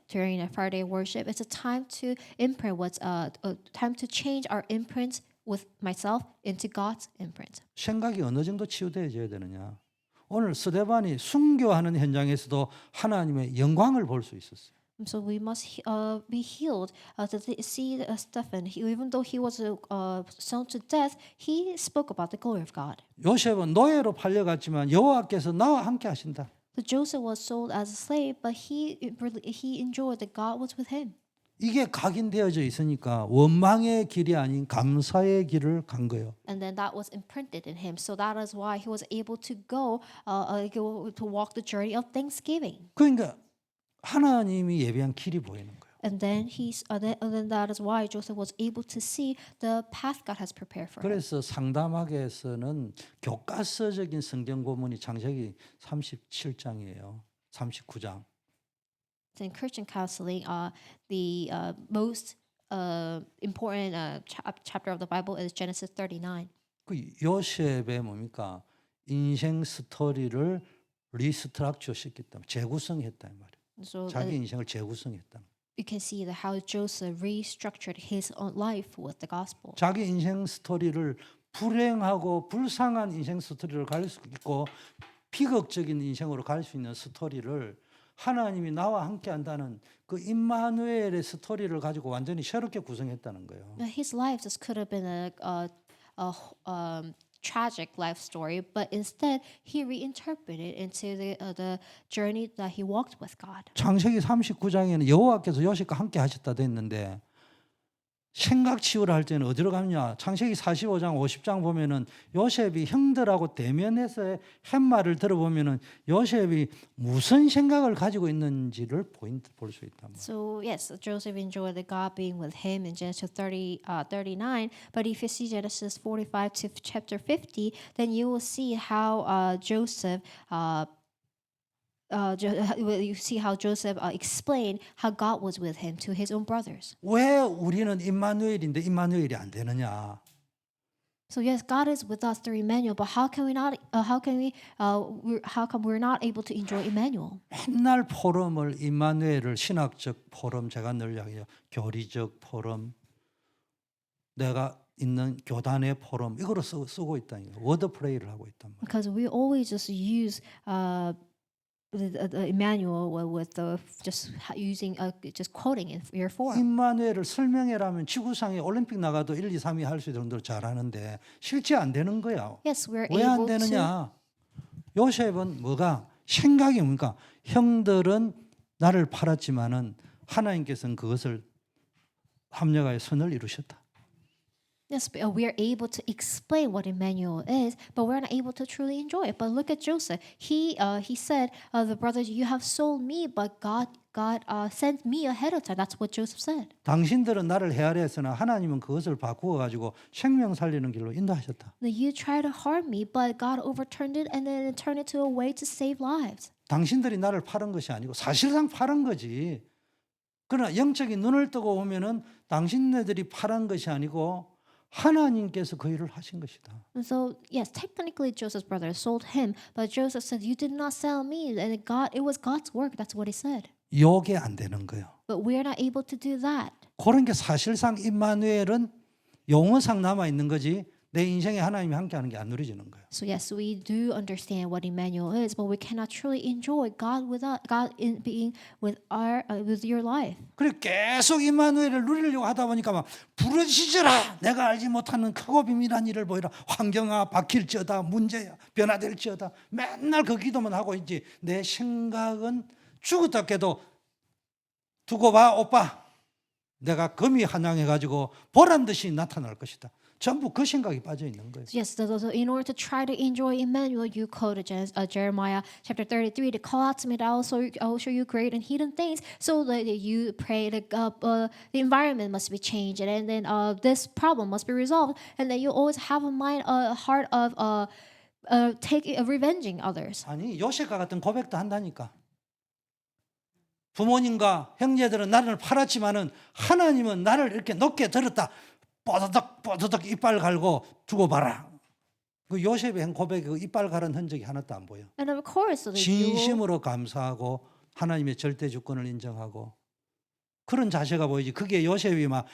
during a Friday worship, it's a time to imprint time to change our imprint with myself into God's imprint. 생각이 어느 정도 치유되어져야 되느냐? 오늘 스데반이 순교하는 현장에서도 하나님의 영광을 볼 수 있었어요. So we must be healed to see Stephen. Even though he was stoned to death, he spoke about the glory of God. 요셉은 노예로 팔려갔지만 여호와께서 나와 함께 하신다. So Joseph was sold as a slave, but he enjoyed that God was with him. 이게 각인되어져 있으니까 원망의 길이 아닌 감사의 길을 간 거예요. And then that was imprinted in him. So that is why he was able to go to walk the journey of thanksgiving. 그러니까 하나님이 예비한 길이 보이는 거예요. And then then that is why Joseph was able to see the path God has prepared for him. 그래서 상담학에서는 교과서적인 성경 고문이 창세기 37장이에요. 39장. In Christian counseling, the most important chapter of the Bible is Genesis 39. 그 요셉의 뭡니까? 인생 스토리를 리스트럭처 시켰기 때문에 재구성했다 이 말이에요. So 자기 인생을 재구성했다. you can see that how Joseph restructured his own life with the gospel. 자기 인생 스토리를 불행하고 불쌍한 인생 스토리를 갈 수 있고 비극적인 인생으로 갈 수 있는 스토리를 하나님이 나와 함께 한다는 그 임마누엘의 스토리를 가지고 완전히 새롭게 구성했다는 거예요. His life just could have been a tragic life story, but instead he reinterpreted into the journey that he walked with God. 창세기 39장에는 여호와께서 요셉과 함께 하셨다 됐는데 생각 치우라 할 때는 어디로 가느냐? 창세기 45장 50장 보면은 요셉이 형들하고 대면해서 한 말을 들어보면은 요셉이 무슨 생각을 가지고 있는지를 볼 수 있단 말이에요. So yes, Joseph enjoyed the God being with him in Genesis 39. But if you see Genesis 45 to chapter 50, then you will see how Joseph. You see how Joseph explained how God was with him to his own brothers. 왜 우리는 임마누엘인데 임마누엘이 안 되느냐? So yes, God is with us through Emmanuel, but how can we not? How come we're not able to enjoy Emmanuel? 맨날 포럼을 임마누엘을 신학적 포럼 제가 늘 이야기해요. 교리적 포럼 내가 있는 교단의 포럼 이거로 쓰고 있다니까. 워드 플레이를 하고 있단 말이에요. Because we always just use the Emmanuel with the just using just quoting in your form. 임마누엘을 설명해라면 지구상에 올림픽 나가도 1, 2, 3위 할 수 있을 정도로 잘하는데 실제 안 되는 거야. Yes, we're 왜 안 able to. 되느냐? 요셉은 뭐가 생각이 뭡니까? 형들은 나를 팔았지만은 하나님께서는 그것을 합력하여 선을 이루셨다. Yes, but we are able to explain what Emmanuel is, but we're not able to truly enjoy it. But look at Joseph. He said, "The brothers, you have sold me, but God sent me ahead of time." That's what Joseph said. 당신들은 나를 헤아려했으나 하나님은 그것을 바꾸어 가지고 생명 살리는 길로 인도하셨다. Now you try to harm me, but God overturned it and then turned it to a way to save lives. 당신들이 나를 팔은 것이 아니고 사실상 팔은 거지. 그러나 영적인 눈을 뜨고 보면은 당신네들이 팔은 것이 아니고 하나님께서 그 일을 하신 것이다. And so, yes, technically Joseph's brothers sold him, but Joseph said, "You did not sell me, and it was God's work." That's what he said. 요게 안 되는 거예요. But we are not able to do that. 그런 게 사실상 임마누엘은 용어상 남아 있는 거지 내 인생에 하나님이 함께하는 게 안 누려지는 거예요. So yes, we do understand what Emmanuel is, but we cannot truly enjoy God in being with with your life. 그래 계속 임마누엘을 누리려고 하다 보니까 막 부르짖으라 내가 알지 못하는 크고 비밀한 일을 보이라 환경아 바뀔지어다 문제야 변화될지어다 맨날 그 기도만 하고 있지 내 생각은 죽었다 깨도 두고 봐 오빠 내가 금이 한양해가지고 보란 듯이 나타날 것이다. 전부 그 생각이 빠져 있는 거예요. Yes, so in order to try to enjoy Emmanuel, you quoted Jeremiah chapter 33 to call out to me that I will show you great and hidden things. So that you pray that the environment must be changed, and then this problem must be resolved, and then you always have a heart of revenging others. 아니 요셉과 같은 고백도 한다니까. 부모님과 형제들은 나를 팔았지만은 하나님은 나를 이렇게 높게 들었다. 뽀드득 이빨 갈고 두고 봐라. 그 요셉의 한 고백에 그 이빨 가른 흔적이 하나도 안 보여. And of course, so that you will, 진심으로 감사하고 하나님의 절대 주권을 인정하고 그런 자세가 보이지. 그게 요셉이 막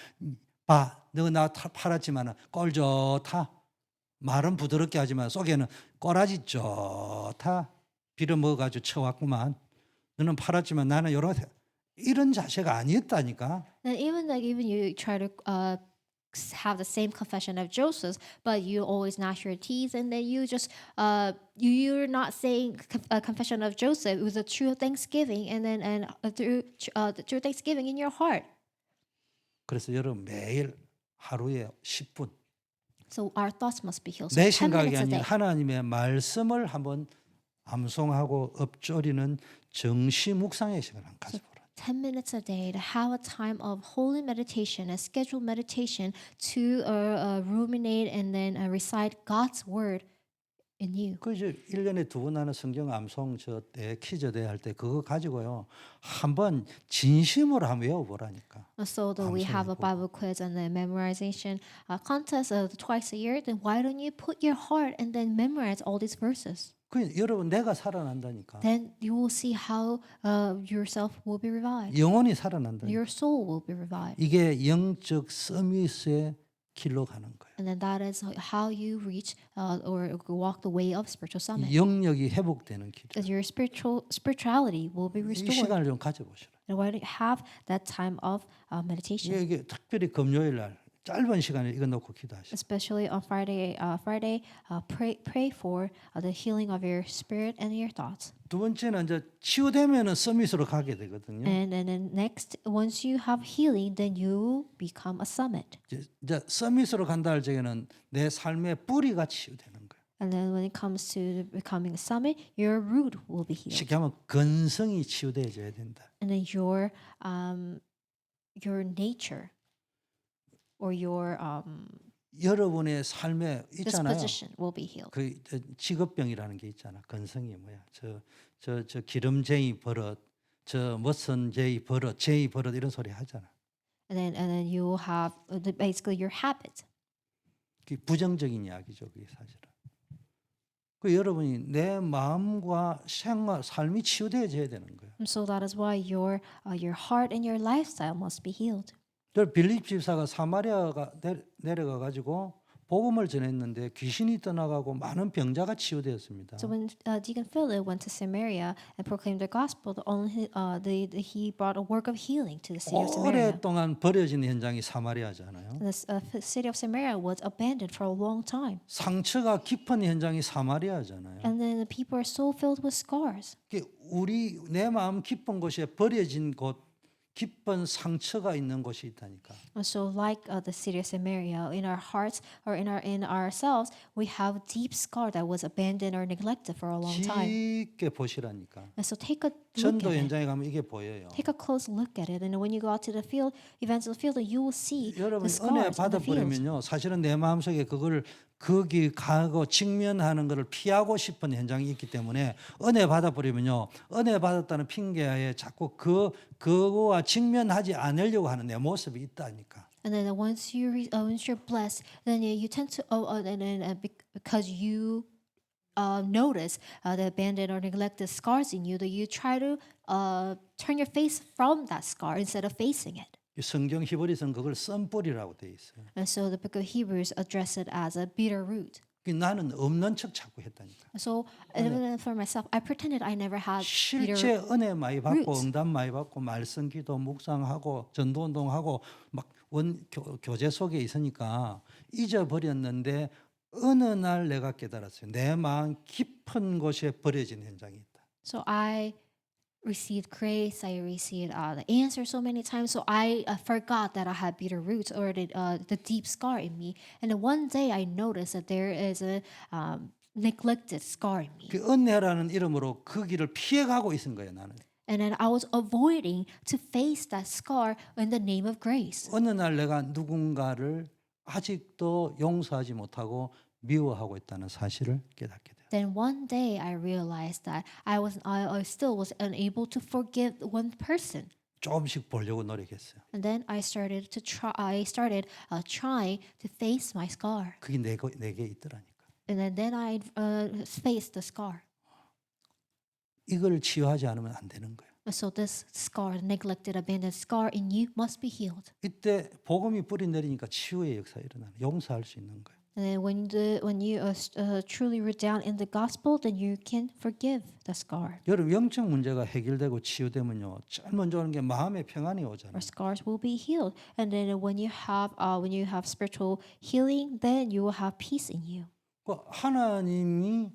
봐, 너 나 팔았지만은 꼴 좋다. 말은 부드럽게 하지만 속에는 꼬라지 좋다. 빌어먹어가지고 쳐왔구만. 너는 팔았지만 나는 이런 자세가 아니었다니까. and even you try to have the same confession of Joseph, but you always gnash your teeth, and then you just you're not saying a confession of Joseph with a true thanksgiving, and then through true thanksgiving in your heart. 그래서 여러분 매일 하루에 10분 So our thoughts must be healed. So 내 10 생각이 minutes a 아닌 day. 하나님의 말씀을 한번 암송하고 읊조리는 정시 묵상의 시간을 가져보라. 10 minutes a day to have a time of holy meditation, a scheduled meditation to ruminate and then recite God's word in you. 그 이제 1년에 2번 하는 성경 암송 때 퀴즈 대회 할 때 그거 가지고요. 한번 진심으로 한번 외워보라니까. So that we have a Bible quiz and then memorization contest twice a year, then why don't you put your heart and then memorize all these verses? 그 여러분 내가 살아난다니까. Then you will see how yourself will be revived. 영혼이 살아난다. Your soul will be revived. 이게 영적 서밋의 길로 가는 거예요. And then that is how you reach or walk the way of spiritual summit. 이 영역이 회복되는 길. That your spirituality will be 이 restored. 시간을 좀 가져보시라. And why don't you have that time of meditation? 이게 특별히 금요일 날 짧은 시간에 이거 놓고 기도하시라. Especially on Friday, pray for the healing of your spirit and your thoughts. 두 번째는 이제 치유되면은 서밋으로 가게 되거든요. And then next, once you have healing, then you become a summit. 이제 서밋으로 간다 할 적에는 내 삶의 뿌리가 치유되는 거예요. And then when it comes to becoming a summit, your root will be healed. 쉽게 하면 근성이 치유되어져야 된다. And then your nature or your 여러분의 삶에 있잖아요. disposition will be healed. 그 직업병이라는 게 있잖아. 근성이 뭐야? 저 기름쟁이 버릇, 저 머선제이 버릇, 제이 버릇 이런 소리 하잖아. And then you will have basically your habit. 그 부정적인 이야기죠, 그게 사실은. 그 여러분이 내 마음과 생활, 삶이 치유되어져야 되는 거예요. And so that is why your heart and your lifestyle must be healed. 저 빌립 집사가 사마리아가 내려가 가지고 복음을 전했는데 귀신이 떠나가고 많은 병자가 치유되었습니다. So when Deacon Philip went to Samaria and proclaimed the gospel, he brought a work of healing to the city of Samaria. 오랫동안 버려진 현장이 사마리아잖아요. And the city of Samaria was abandoned for a long time. 상처가 깊은 현장이 사마리아잖아요. And then the people are so filled with scars. 우리 내 마음 깊은 곳에 버려진 곳 깊은 상처가 있는 곳이 있다니까. And so like the city of Samaria, in our hearts or in ourselves, we have deep scar that was abandoned or neglected for a long time. 깊게 보시라니까. And so take a look 전도 at it. 현장에 가면 이게 보여요. Take a close look at it, and when you go out to the field, evangelical field, you will see 여러분 the 은혜 scars in the field. 받아버리면요, 사실은 내 마음속에 그걸 거기 가고 직면하는 것을 피하고 싶은 현장이 있기 때문에 은혜 받아버리면요, 은혜 받았다는 핑계에 자꾸 그거와 직면하지 않으려고 하는 내 모습이 있다니까. And then once you're blessed, then you tend to because you notice the abandoned or neglected scars in you, that you try to turn your face from that scar instead of facing it. 이 성경 히브리서는 그걸 썬뿌리라고 돼 있어요. And so the book of Hebrews address it as a bitter root. 나는 없는 척 자꾸 했다니까. So even for myself, I pretended I never had bitter 실제 은혜 많이 받고 roots. 응답 많이 받고 말씀 기도 묵상하고 전도 운동하고 막 교제 속에 있으니까 잊어버렸는데 어느 날 내가 깨달았어요. 내 마음 깊은 곳에 버려진 현장이 있다. So I received grace. I received the answer so many times. So I forgot that I had bitter roots or the deep scar in me. And then one day I noticed that there is a neglected scar in me. 그 은혜라는 이름으로 그 길을 피해가고 있은 거예요, 나는. And then I was avoiding to face that scar in the name of grace. 어느 날 내가 누군가를 아직도 용서하지 못하고 미워하고 있다는 사실을 깨닫게 돼요. Then one day I realized that I still was unable to forgive one person. 조금씩 보려고 노력했어요. And then I started trying to face my scar. 그게 내게 있더라니까. And then I faced the scar. 이걸 치유하지 않으면 안 되는 거예요. So this scar, neglected, abandoned scar in you must be healed. 이때 복음이 뿌리 내리니까 치유의 역사가 일어나요. 용서할 수 있는 거예요. And then when you truly root down in the gospel, then you can forgive the scar. 여러분 영적 문제가 해결되고 치유되면요, 제일 먼저 오는 게 마음의 평안이 오잖아요. Our scars will be healed. And then when you have spiritual healing, then you will have peace in you. 그 하나님이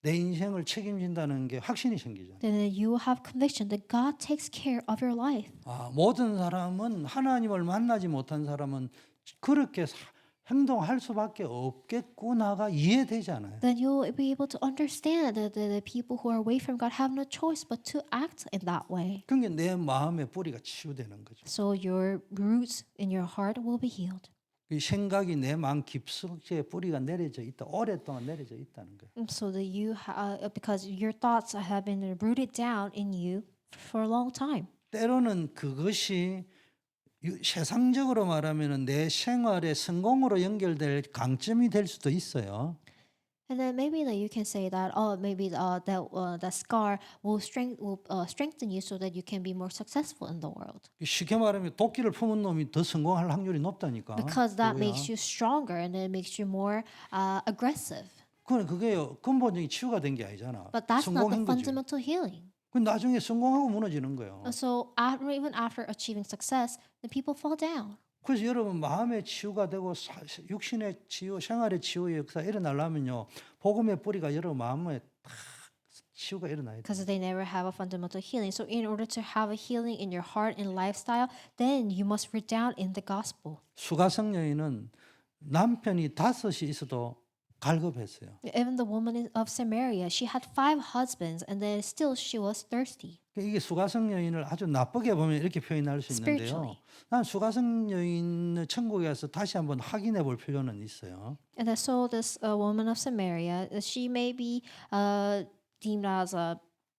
내 인생을 책임진다는 게 확신이 생기죠. Then you will have conviction that God takes care of your life. 모든 사람은 하나님을 만나지 못한 사람은 그렇게 행동할 수밖에 없겠구나가 이해되잖아요. Then you will be able to understand that the people who are away from God have no choice but to act in that way. 그게 내 마음의 뿌리가 치유되는 거죠. So your roots in your heart will be healed. 이 생각이 내 마음 깊숙이 뿌리가 내려져 있다. 오랫동안 내려져 있다는 거예요. So that because your thoughts have been rooted down in you for a long time. 때로는 그것이 세상적으로 말하면 내 생활의 성공으로 연결될 강점이 될 수도 있어요. And then maybe that you can say that, oh, maybe that scar will strengthen you so that you can be more successful in the world. 쉽게 말하면 도끼를 품은 놈이 더 성공할 확률이 높다니까. Because that 그거야. makes you stronger and it makes you more aggressive. 그게 근본적인 치유가 된 게 아니잖아. But that's not the 성공한 거지. fundamental healing. 그 나중에 성공하고 무너지는 거예요. So even after achieving success, the people fall down. 그래서 여러분 마음의 치유가 되고 육신의 치유, 생활의 치유의 역사 일어나려면요. 복음의 뿌리가 여러분 마음에 탁 치유가 일어나야 돼. Because they never have a fundamental healing. So in order to have a healing in your heart and lifestyle, then you must redound in the gospel. 수가성 여인은 남편이 5이 있어도 갈급했어요. Even the woman of Samaria, she had 5 husbands and then still she was thirsty. 이게 수가성 여인을 아주 나쁘게 보면 이렇게 표현할 수 있는데요. Spiritually. 난 수가성 여인을 천국에 가서 다시 한번 확인해 볼 필요는 있어요. And then so this woman of Samaria, she may be deemed as a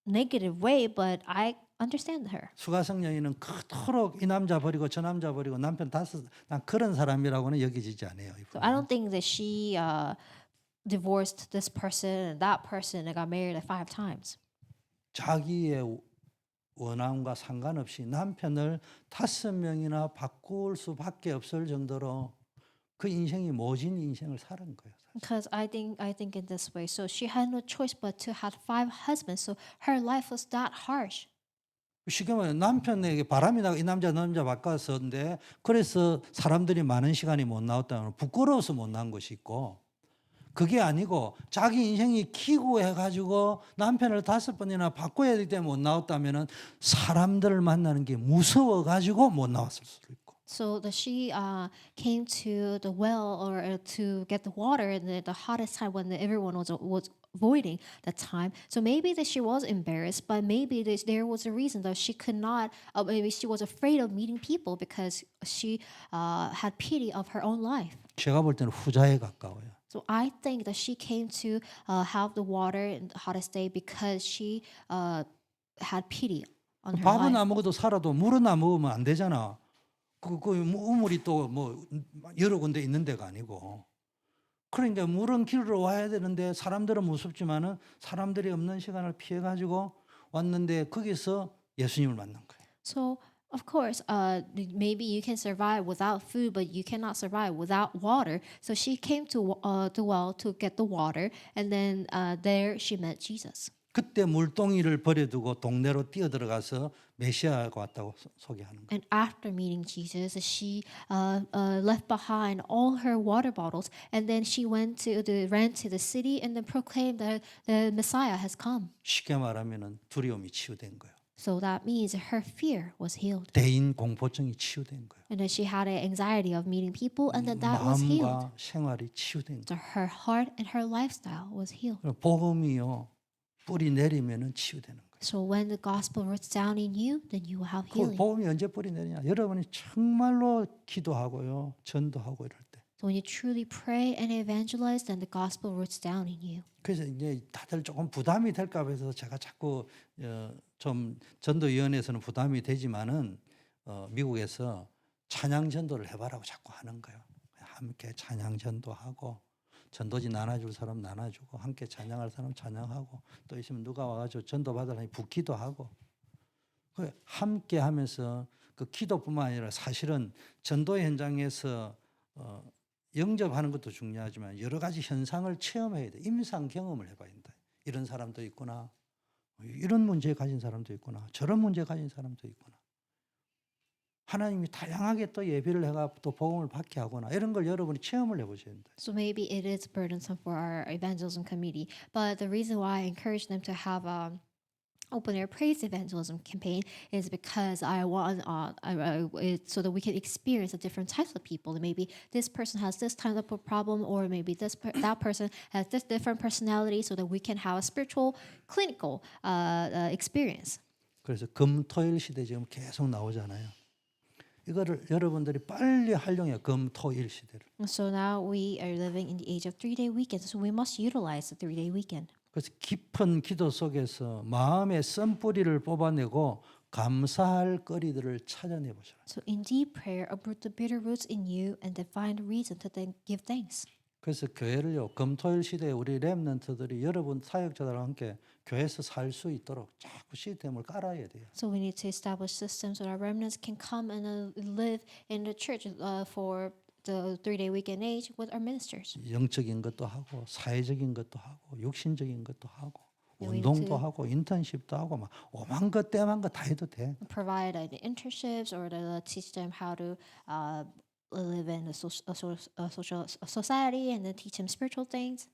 negative way, but I understand her. 수가성 여인은 그토록 이 남자 버리고 저 남자 버리고 남편 5, 난 그런 사람이라고는 여기지지 않아요. So I don't think that she divorced this person and that person and got married like 5 times. 자기의 원함과 상관없이 남편을 5명이나 바꿀 수밖에 없을 정도로 그 인생이 모진 인생을 사는 거예요. Because I think in this way. So she had no choice but to have 5 husbands. So her life was that harsh. 쉽게 말하면 남편에게 바람이 나고 이 남자 바꿨었는데 그래서 사람들이 많은 시간이 못 나왔다면 부끄러워서 못 나온 것이 있고 그게 아니고 자기 인생이 키고 해가지고 남편을 5번이나 바꿔야 되기 때문에 못 나왔다면 사람들을 만나는 게 무서워가지고 못 나왔을 수도 있고. So that she came to the well or to get the water in the hottest time when everyone was avoiding that time. So maybe that she was embarrassed, but maybe there was a reason that she could not. Maybe she was afraid of meeting people because she had pity of her own life. 제가 볼 때는 후자에 가까워요. So I think that she came to have the water in the hottest day because she had pity on her 밥은 life. 안 먹어도 살아도 물은 안 먹으면 안 되잖아. 그 우물이 또 뭐 여러 군데 있는 데가 아니고. 그러니까 물은 길으러 와야 되는데 사람들은 무섭지만은 사람들이 없는 시간을 피해 가지고 왔는데 거기서 예수님을 만난 거예요. So of course, maybe you can survive without food, but you cannot survive without water. So she came to the well to get the water, and then there she met Jesus. 그때 물동이를 버려두고 동네로 뛰어들어가서 메시아가 왔다고 소개하는 거예요. And after meeting Jesus, she left behind all her water bottles, and then she ran to the city and then proclaimed that the Messiah has come. 쉽게 말하면은 두려움이 치유된 거예요. So that means her fear was healed, 대인 공포증이 치유된 거예요. and then she had an anxiety of meeting people, and then that was healed. 마음과 생활이 치유된 거예요. So her heart and her lifestyle was healed. 복음이요 뿌리 내리면은 치유되는 거예요. So when the gospel roots down in you, then you will have 그 healing. 복음이 언제 뿌리 내리냐? 여러분이 정말로 기도하고요, 전도하고 이럴 때. So when you truly pray and evangelize, then the gospel roots down in you. 그래서 이제 다들 조금 부담이 될까 봐 해서 제가 자꾸 좀 전도위원회에서는 부담이 되지만은 미국에서 찬양 전도를 해봐라고 자꾸 하는 거예요. 함께 찬양 전도하고 전도지 나눠줄 사람 나눠주고 함께 찬양할 사람 찬양하고 또 있으면 누가 와가지고 전도 받으려니 붓기도 하고 함께 하면서 그 기도뿐만 아니라 사실은 전도 현장에서 영접하는 것도 중요하지만 여러 가지 현상을 체험해야 돼. 임상 경험을 해봐야 된다. 이런 사람도 있구나. 이런 문제 가진 사람도 있구나. 저런 문제 가진 사람도 있구나. 하나님이 다양하게 또 예비를 해가 또 복음을 받게 하거나 이런 걸 여러분이 체험을 해보셔야 된다. So maybe it is burdensome for our evangelism committee, but the reason why I encourage them to have open air praise evangelism campaign is because I want so that we can experience the different types of people. And maybe this person has this type of problem, or maybe that person has this different personality, so that we can have a spiritual, clinical experience. 그래서 금토일 시대 지금 계속 나오잖아요. 이거를 여러분들이 빨리 활용해요. 금토일 시대를. So now we are living in the age of 3-day weekends, so we must utilize the 3-day weekend. 그래서 깊은 기도 속에서 마음의 썬뿌리를 뽑아내고 감사할 거리들을 찾아내 보셔라. So in deep prayer, uproot the bitter roots in you and then find a reason to give thanks. 그래서 교회를요 금토일 시대에 우리 렘넌트들이 여러분 사역자들과 함께 교회에서 살 수 있도록 자꾸 시스템을 깔아야 돼요. So we need to establish systems so our remnants can come and live in the church for the 3-day weekend age with our ministers. 영적인 것도 하고 사회적인 것도 하고 육신적인 것도 하고 Yeah, we need 운동도 to 하고 인턴십도 하고 막 오만 것 떼만 거 다 해도 돼. Provide the internships or to teach them how to live in a social society and then teach them spiritual things.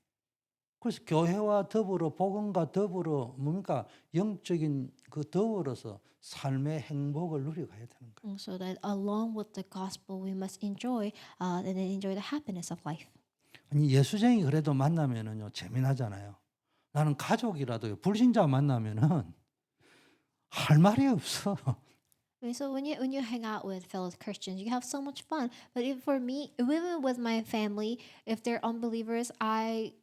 그래서 교회와 더불어 복음과 더불어 뭡니까 영적인 그 더불어서 삶의 행복을 누려가야 되는 거예요. So that along with the gospel, we must enjoy and then enjoy the happiness of life. 아니 예수쟁이 그래도 만나면은요 재미나잖아요. 나는 가족이라도요 불신자 만나면은 할 말이 없어. So when you hang out with fellow Christians, you have so much fun. But if for me, even with my family, if they're unbelievers, I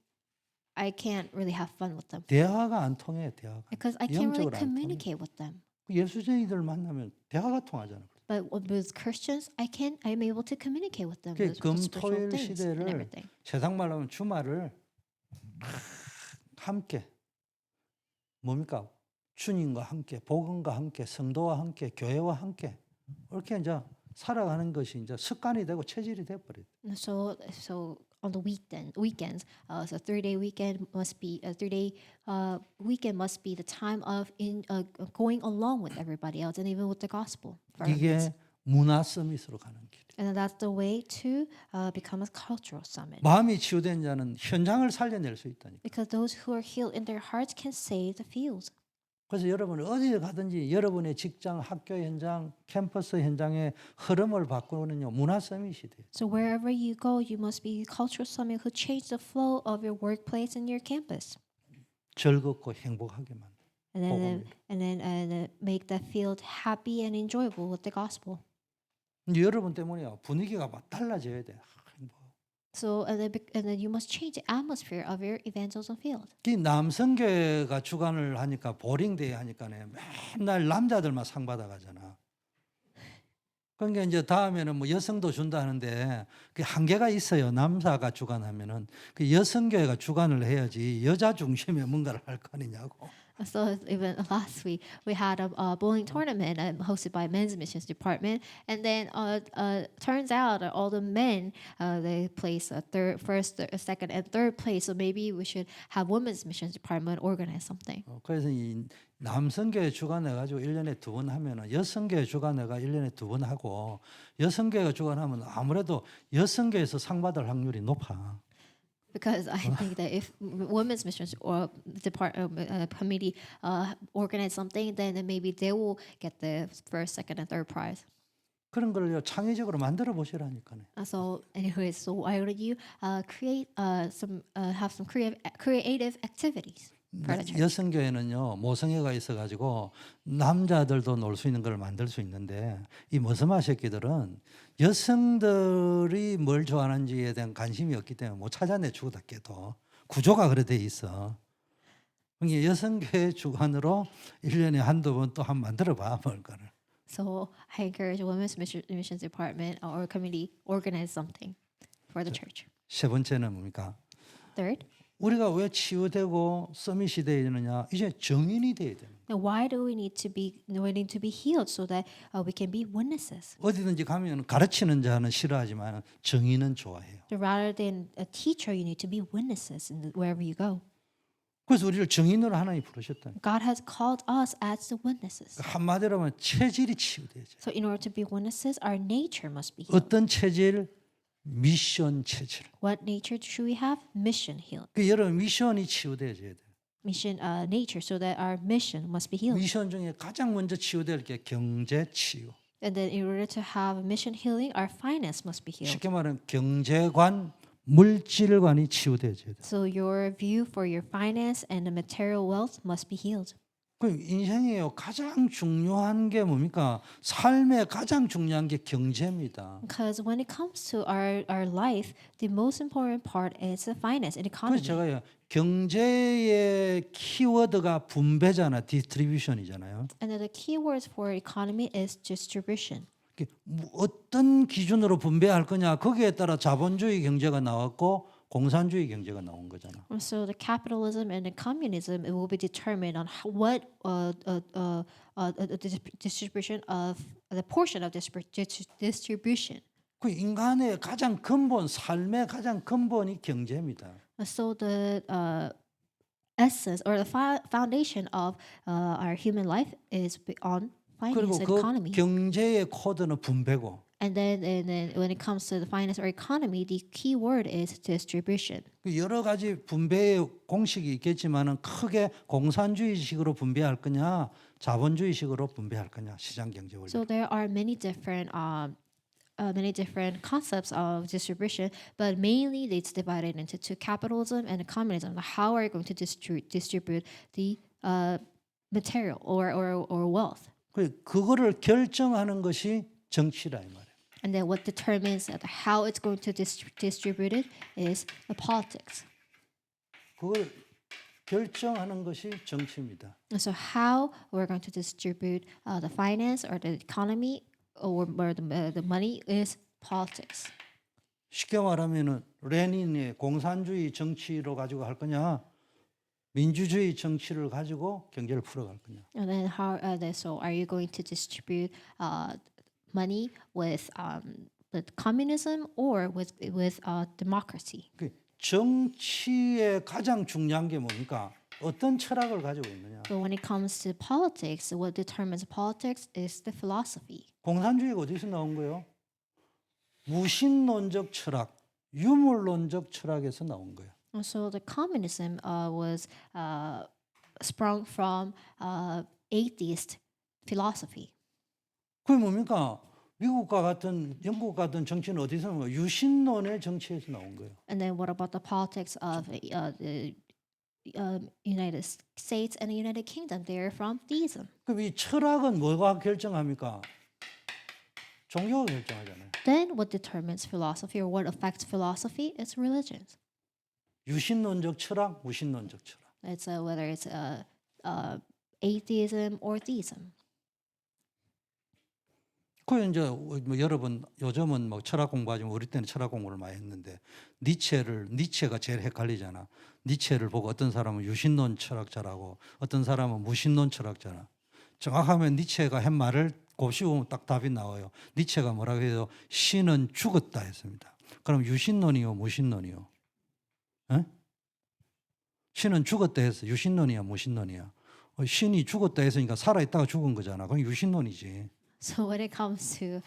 can't really have fun with them 대화가 안 통해 대화가. because I can't really 영적으로 안 통해. communicate with them. 예수쟁이들 만나면 대화가 통하잖아. But with Christians, I'm able to communicate with them 그 with spiritual 금토일 things and 시대를 everything. 세상 말로 하면 주말을 함께 뭡니까? 주님과 함께 복음과 함께 성도와 함께 교회와 함께 이렇게 이제 살아가는 것이 이제 습관이 되고 체질이 돼 버려요. And so on the weekends, so 3-day weekend must be a 3-day weekend must be the time of going along with everybody else and even with the gospel. for our 이게 friends. 문화 서밋으로 가는 길. And then that's the way to become a cultural summit. 마음이 치유된 자는 현장을 살려낼 수 있다니까. Because those who are healed in their hearts can save the fields. 그래서 여러분 어디에 가든지 여러분의 직장, 학교 현장, 캠퍼스 현장의 흐름을 바꾸는요 문화 서밋이 돼요. So wherever you go, you must be a cultural summit who change the flow of your workplace and your campus. 즐겁고 행복하게 만들. And then make that field happy and enjoyable with the gospel. 여러분 때문에 분위기가 막 달라져야 돼. 행복. So and then you must change the atmosphere of your evangelism field. 이 남성교회가 주관을 하니까 보링데이 하니까네 맨날 남자들만 상 받아가잖아. 그러니까 이제 다음에는 뭐 여성도 준다 하는데 그 한계가 있어요. 남자가 주관하면은 그 여성교회가 주관을 해야지 여자 중심의 뭔가를 할 거 아니냐고. So even last week we had a bowling tournament hosted by Men's Missions Department, and then turns out that all the men they place first, second, and third place. So maybe we should have Women's Missions Department organize something. 그래서 이 남성교회 주관해 가지고 1년에 2번 하면은 여성교회 주관해가 1년에 2번 하고 여성교회가 주관하면 아무래도 여성교회에서 상 받을 확률이 높아. Because I think that if women's missions or committee organize something, then maybe they will get the first, second, and third prize. 그런 걸요 창의적으로 만들어 보시라니까요. So, anyways, so I urge you have some creative activities for the church. 여성교회는요 모성애가 있어가지고 남자들도 놀 수 있는 걸 만들 수 있는데 이 머스마 새끼들은 여성들이 뭘 좋아하는지에 대한 관심이 없기 때문에 못 찾아내 주고다 깨도 구조가 그래 돼 있어. 그러니까 여성교회 주관으로 1년에 한두 번 또 한 만들어 봐 뭘까를. So I encourage Women's Missions Department or committee organize something for the church. 세 번째는 뭡니까? Third, 우리가 왜 치유되고 서밋이 되어야 되느냐? 이제 정인이 돼야 되는 거예요. now why do we need to be healed so that we can be witnesses? 어디든지 가면 가르치는 자는 싫어하지만 정인은 좋아해요. So rather than a teacher, you need to be witnesses wherever you go. 그래서 우리를 정인으로 하나님 부르셨다. God has called us as the witnesses. 한마디로 하면 체질이 치유되죠. So in order to be witnesses, our nature must be healed. 어떤 체질? 미션 체질. What nature should we have? Mission healed. 그 여러분 미션이 치유되어야 돼요. Mission nature, so that our mission must be healed. 미션 중에 가장 먼저 치유될 게 경제 치유. And then in order to have mission healing, our finance must be healed. 쉽게 말하면 경제관, 물질관이 치유되어야 돼요. So your view for your finance and the material wealth must be healed. 그 인생에요 가장 중요한 게 뭡니까? 삶에 가장 중요한 게 경제입니다. Because when it comes to our life, the most important part is the finance and economy. 그래서 제가요 경제의 키워드가 분배잖아, 디스트리뷰션이잖아요. And then the key words for economy is distribution. 어떤 기준으로 분배할 거냐 거기에 따라 자본주의 경제가 나왔고 공산주의 경제가 나온 거잖아. So the capitalism and the communism, it will be determined on what the distribution of the portion of distribution. 그 인간의 가장 근본, 삶의 가장 근본이 경제입니다. So the essence or the foundation of our human life is on 그리고 finance and 그 economy. 경제의 코드는 분배고 And then when it comes to the finance or economy, the key word is distribution. 그 여러 가지 분배의 공식이 있겠지만은 크게 공산주의식으로 분배할 거냐, 자본주의식으로 분배할 거냐, 시장 경제 원리. So there are many different concepts of distribution, but mainly it's divided into two: capitalism and communism. How are you going to distribute the material or wealth? 그거를 결정하는 것이 정치라 이 말이에요. And then what determines how it's going to distribute it is the politics. 그걸 결정하는 것이 정치입니다. And so how we're going to distribute the finance or the economy or the money is politics. 쉽게 말하면은 레닌의 공산주의 정치로 가지고 할 거냐, 민주주의 정치를 가지고 경제를 풀어갈 거냐. And then so are you going to distribute money with communism or with democracy? 그 정치의 가장 중요한 게 뭡니까? 어떤 철학을 가지고 있느냐. So when it comes to politics, what determines politics is the philosophy. 공산주의가 어디서 나온 거예요? 무신론적 철학, 유물론적 철학에서 나온 거예요. And so the communism was sprung from atheist philosophy. 그게 뭡니까? 미국과 같은 영국과 같은 정치는 어디서 나온 거예요? 유신론의 정치에서 나온 거예요. And then what about the politics of the United States and the United Kingdom? They're from theism. 그럼 이 철학은 뭐가 결정합니까? 종교가 결정하잖아요. Then what determines philosophy or what affects philosophy is religions. 유신론적 철학, 무신론적 철학. It's whether it's atheism or theism. 그 이제 뭐 여러분 요즘은 뭐 철학 공부하지만 우리 때는 철학 공부를 많이 했는데 니체가 제일 헷갈리잖아. 니체를 보고 어떤 사람은 유신론 철학자라고 어떤 사람은 무신론 철학자라. 정확하면 니체가 한 말을 곱씹으면 딱 답이 나와요. 니체가 뭐라고 해서 신은 죽었다 했습니다. 그럼 유신론이요, 무신론이요? 에? 신은 죽었다 해서 유신론이야, 무신론이야? 신이 죽었다 했으니까 살아있다가 죽은 거잖아. 그럼 유신론이지. So when it comes to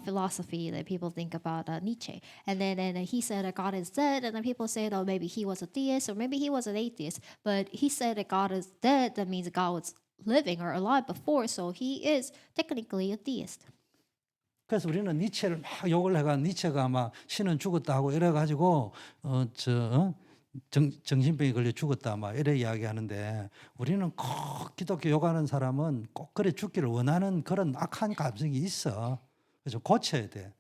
philosophy, that people think about Nietzsche, and then he said that God is dead, and then people say, oh, maybe he was a theist, or maybe he was an atheist. But he said that God is dead. That means God was living or alive before, so he is technically a theist. 그래서 우리는 니체를 막 욕을 해가 니체가 막 신은 죽었다 하고 이래 가지고 정신병이 걸려 죽었다 막 이래 이야기하는데 우리는 꼭 기독교 욕하는 사람은 꼭 그래 죽기를 원하는 그런 악한 감정이 있어. 그래서 고쳐야 돼.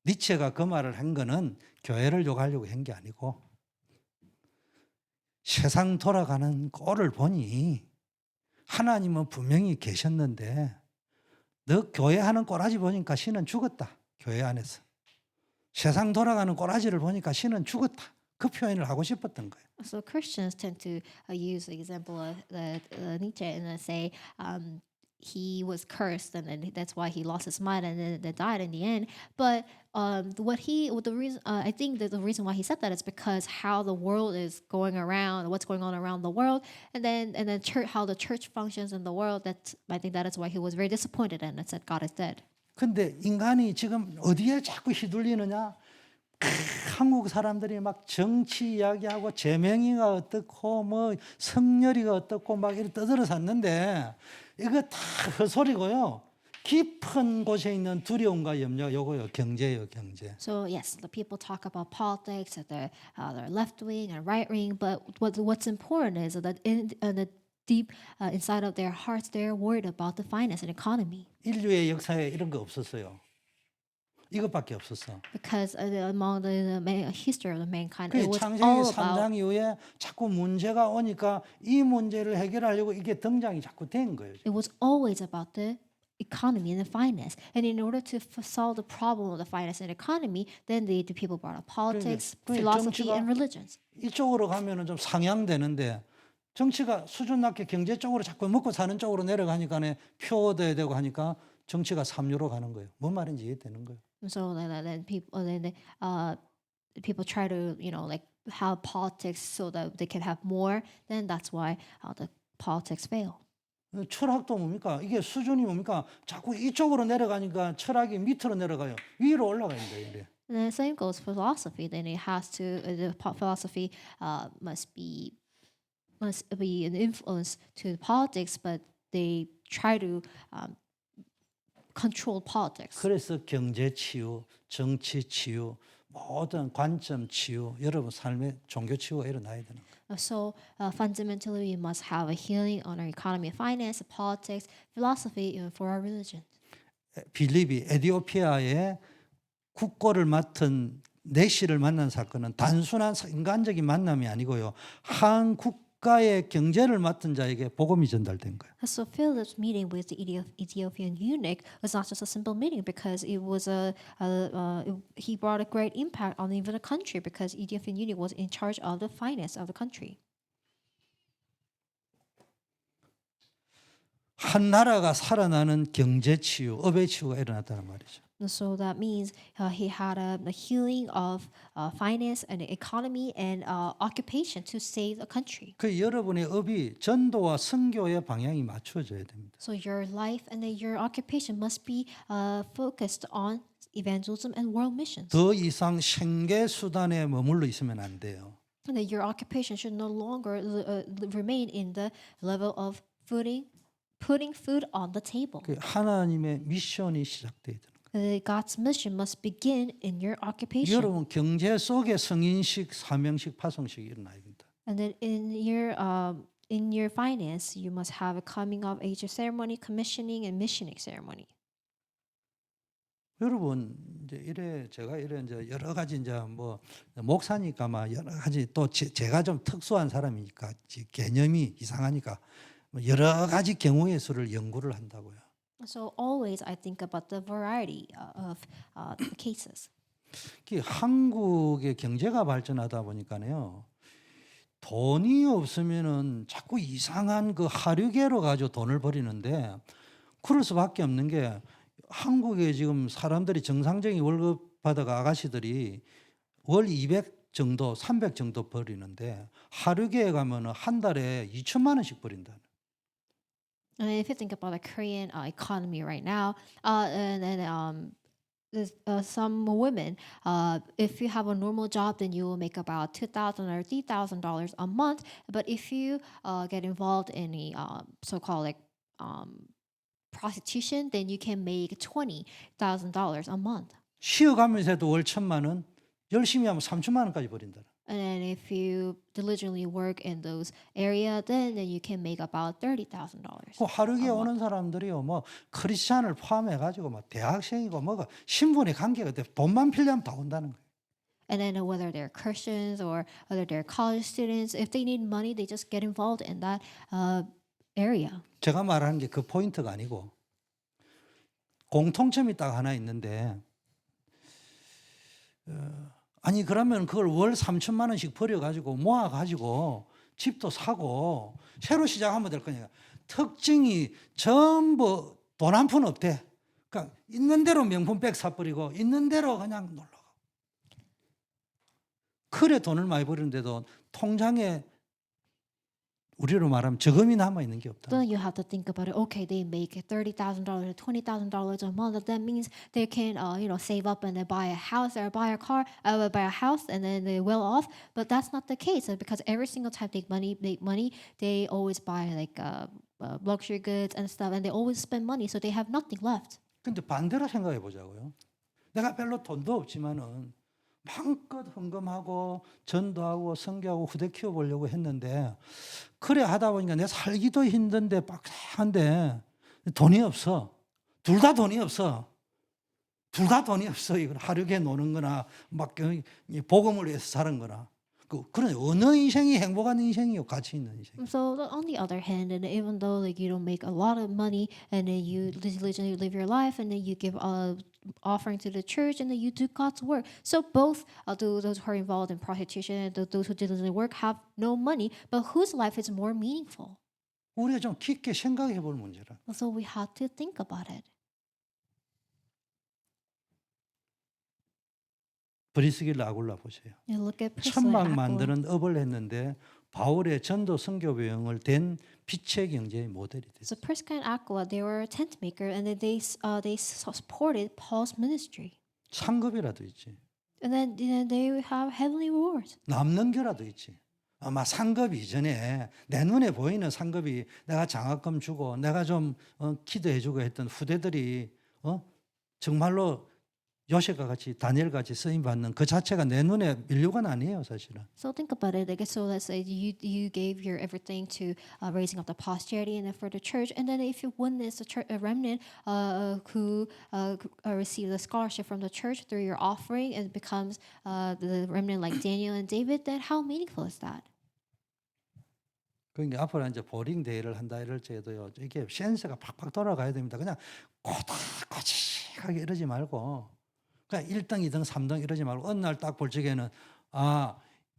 니체가 그 말을 한 거는 교회를 욕하려고 한 게 아니고 세상 돌아가는 꼴을 보니 하나님은 분명히 계셨는데 너 교회 하는 꼬라지 보니까 신은 죽었다. 교회 안에서. 세상 돌아가는 꼬라지를 보니까 신은 죽었다. 그 표현을 하고 싶었던 거예요. So Christians tend to use the example of Nietzsche and say he was cursed, and then that's why he lost his mind and then died in the end. But the reason I think that the reason why he said that is because how the world is going around, what's going on around the world, and then how the church functions in the world. I think that is why he was very disappointed and said God is dead. 근데 인간이 지금 어디에 자꾸 휘둘리느냐? 한국 사람들이 막 정치 이야기하고 제명이가 어떻고 뭐 성렬이가 어떻고 막 이렇게 떠들어 샀는데 이거 다 헛소리고요. 깊은 곳에 있는 두려움과 염려 요거요. 경제예요, 경제. So yes, the people talk about politics, that they're left wing and right wing, but what's important is that in the deep inside of their hearts, they're worried about the finance and economy. 인류의 역사에 이런 거 없었어요. 이것밖에 없었어. Because among the history of the mankind, 그 it was 창세기 all about 3장 이후에 자꾸 문제가 오니까 이 문제를 해결하려고 이게 등장이 자꾸 된 거예요. it was always about the economy and the finance. And in order to solve the problem of the finance and economy, then the people brought up politics, philosophy, 정치가 and religions. 이쪽으로 가면은 좀 상향되는데 정치가 수준 낮게 경제 쪽으로 자꾸 먹고 사는 쪽으로 내려가니까 표 얻어야 되고 하니까 정치가 삼류로 가는 거예요. 뭔 말인지 이해되는 거예요. And so people try to like have politics so that they can have more. Then that's why the politics fail. 철학도 뭡니까? 이게 수준이 뭡니까? 자꾸 이쪽으로 내려가니까 철학이 밑으로 내려가요. 위로 올라가야 돼요. 이래. And the same goes for philosophy. Then it has to philosophy must be an influence to politics, but they try to control politics. 그래서 경제 치유, 정치 치유, 모든 관점 치유, 여러분 삶에 종교 치유가 일어나야 되는 거예요. So fundamentally, we must have a healing on our economy, finance, politics, philosophy, even for our religion. 빌립이 에티오피아의 국고를 맡은 내시를 만난 사건은 단순한 인간적인 만남이 아니고요. 한 국가의 경제를 맡은 자에게 복음이 전달된 거예요. So Philip's meeting with the Ethiopian eunuch was not just a simple meeting because it was he brought a great impact on even the country because Ethiopian eunuch was in charge of the finance of the country. 한 나라가 살아나는 경제 치유, 업의 치유가 일어났다는 말이죠. And so that means he had a healing of finance and economy and occupation to save the country. 그 여러분의 업이 전도와 선교의 방향이 맞춰져야 됩니다. So your life and your occupation must be focused on evangelism and world missions. 더 이상 생계 수단에 머물러 있으면 안 돼요. And that your occupation should no longer remain in the level of putting food on the table. 그 하나님의 미션이 시작돼야 되는 거예요. God's mission must begin in your occupation. 여러분 경제 속에 성인식, 사명식, 파송식이 일어나야 됩니다. And then in your finance, you must have a coming of age ceremony, commissioning, and missioning ceremony. 여러분 이제 제가 이제 여러 가지 이제 뭐 목사니까 막 여러 가지 또 제가 좀 특수한 사람이니까 개념이 이상하니까 여러 가지 경우의 수를 연구를 한다고요. So always I think about the variety of cases. 한국의 경제가 발전하다 보니까요. 돈이 없으면은 자꾸 이상한 그 하류계로 가지고 돈을 버리는데 그럴 수밖에 없는 게 한국에 지금 사람들이 정상적인 월급 받아가 아가씨들이 월 200 정도, 300 정도 버리는데 하류계에 가면은 한 달에 2천만 원씩 버린다. And if you think about the Korean economy right now, there's some women, if you have a normal job, then you will make about $2,000 or $3,000 a month. But if you get involved in the so-called prostitution, then you can make $20,000 a month. 쉬어가면서 해도 월 1,000만 원, 열심히 하면 3천만 원까지 버린다. And then if you diligently work in those area, then you can make about $30,000. 그 하루에 오는 사람들이요, 뭐 크리스찬을 포함해 가지고 뭐 대학생이고 뭐가 신분에 관계가 돼 돈만 필요하면 다 온다는 거예요. And then whether they're Christians or whether they're college students, if they need money, they just get involved in that area. 제가 말하는 게 그 포인트가 아니고 공통점이 딱 하나 있는데. 아니 그러면 그걸 월 3천만 원씩 버려가지고 모아가지고 집도 사고 새로 시작하면 될 거니까 특징이 전부 돈 한 푼 없대. 그러니까 있는 대로 명품백 사버리고 있는 대로 그냥 놀러가고. 그래 돈을 많이 버리는데도 통장에 우리로 말하면 저금이 남아 있는 게 없다. Then you have to think about it. Okay, they make $30,000 or $20,000 a month. That means they can, save up and they buy a house or buy a car, buy a house, and then they're well off. But that's not the case because every single time they make money, they always buy like luxury goods and stuff, and they always spend money, so they have nothing left. 근데 반대로 생각해 보자고요. 내가 별로 돈도 없지만은 마음껏 헌금하고 전도하고 선교하고 후대 키워보려고 했는데 그래 하다 보니까 내가 살기도 힘든데 빡세한데 돈이 없어. 둘 다 돈이 없어. 둘 다 돈이 없어. 이건 하루에 노는 거나 막 복음을 위해서 사는 거나. 그런 어느 인생이 행복한 인생이요, 가치 있는 인생. So on the other hand, and even though like you don't make a lot of money, and then you diligently live your life, and then you give offering to the church, and then you do God's work. So both those who are involved in prostitution and those who diligently work have no money, but whose life is more meaningful? 우리가 좀 깊게 생각해 볼 문제라. So we have to think about it. 브리스길라 아굴라 보세요. You look at Priscilla 천막 and Aquila. 만드는 업을 했는데 바울의 전도 선교 비용을 된 빛의 경제의 모델이 So 됐어요. Prisca and Aquila, they were a tent maker, and then they supported Paul's ministry, 상급이라도 있지. and then they have heavenly rewards. 남는 겨라도 있지. 아마 상급 이전에 내 눈에 보이는 상급이 내가 장학금 주고 내가 좀 기도해주고 했던 후대들이 정말로 요셉과 같이 다니엘 같이 쓰임 받는 그 자체가 내 눈에 밀려가 아니에요, 사실은. So think about it. Like, so let's say you gave your everything to raising up the posterity and then for the church, and then if you witness a remnant who received a scholarship from the church through your offering and becomes the remnant like Daniel and David, then how meaningful is that? 그러니까 앞으로 이제 보링 대회를 한다 이럴 때도요, 이게 센스가 팍팍 돌아가야 됩니다. 그냥 꼬닥꼬닥하게 이러지 말고, 그러니까 1등, 2등, 3등 이러지 말고 어느 날 딱 볼 적에는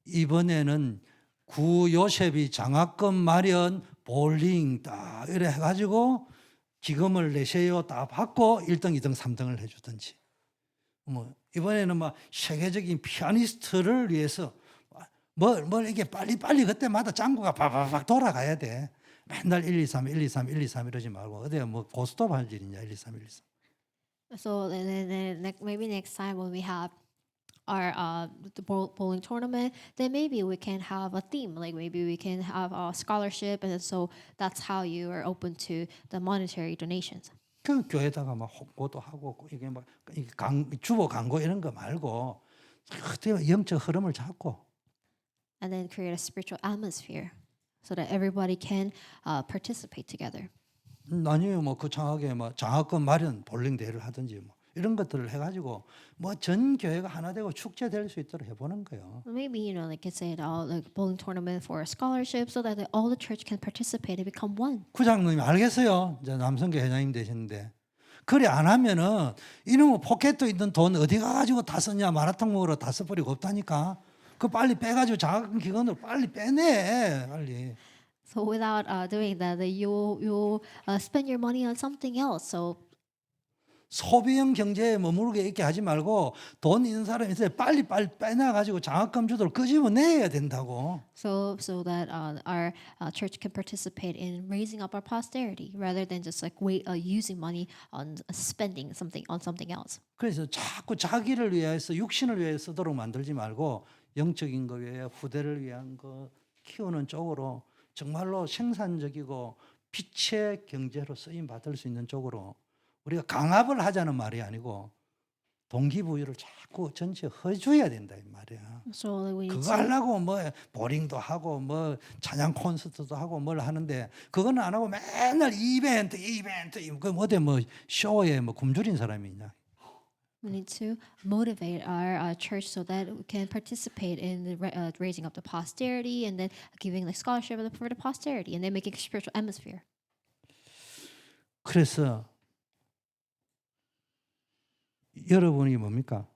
이번에는 구 요셉이 장학금 마련 볼링 딱 이래 해가지고 기금을 내세요 딱 받고 1등, 2등, 3등을 해주든지, 뭐 이번에는 막 세계적인 피아니스트를 위해서 뭘 이게 빨리 그때마다 짱구가 바바박 돌아가야 돼. 맨날 1, 2, 3, 1, 2, 3, 1, 2, 3 이러지 말고 어디야 뭐 고스톱 할 일이냐 1, 2, 3, 1, 2, 3. So then maybe next time when we have our the bowling tournament, then maybe we can have a theme. Like maybe we can have a scholarship, and so that's how you are open to the monetary donations. 그 교회다가 막 홍보도 하고 이게 막 주보 광고 이런 거 말고 그때 영적 흐름을 잡고 And then create a spiritual atmosphere so that everybody can participate together. 아니면 뭐 그 장학에 뭐 장학금 마련 볼링 대회를 하든지 뭐 이런 것들을 해가지고 뭐 전 교회가 하나 되고 축제 될 수 있도록 해보는 거예요. Maybe like you said, like bowling tournament for a scholarship, so that all the church can participate and become one. 구장님이 알겠어요. 이제 남성교 회장님 되셨는데 그래 안 하면은 이놈의 포켓도 있는 돈 어디 가가지고 다 썼냐 마라탕 먹으러 다 써버리고 없다니까. 그 빨리 빼가지고 장학금 기금으로 빨리 빼내 빨리. So without doing that, you spend your money on something else. So 소비형 경제에 머무르게 있게 하지 말고 돈 있는 사람이 있어요. 빨리 빼놔가지고 장학금 주도록 끄집어내야 된다고. so that our church can participate in raising up our posterity rather than just like using money on spending on something else. 그래서 자꾸 자기를 위해서 육신을 위해 쓰도록 만들지 말고 영적인 거 위해 후대를 위한 거 키우는 쪽으로 정말로 생산적이고 빛의 경제로 쓰임 받을 수 있는 쪽으로 우리가 강압을 하자는 말이 아니고 동기부여를 자꾸 전체 해줘야 된다 이 말이야. So like we need 그거 하려고 뭐 보링도 하고 뭐 찬양 콘서트도 하고 뭘 하는데 그거는 안 하고 맨날 이벤트 그 어디 뭐 쇼에 뭐 굶주린 사람이 있냐. We need to motivate our church so that we can participate in the raising up the posterity and then giving the scholarship for the posterity and then making a spiritual atmosphere. 그래서 여러분이 뭡니까?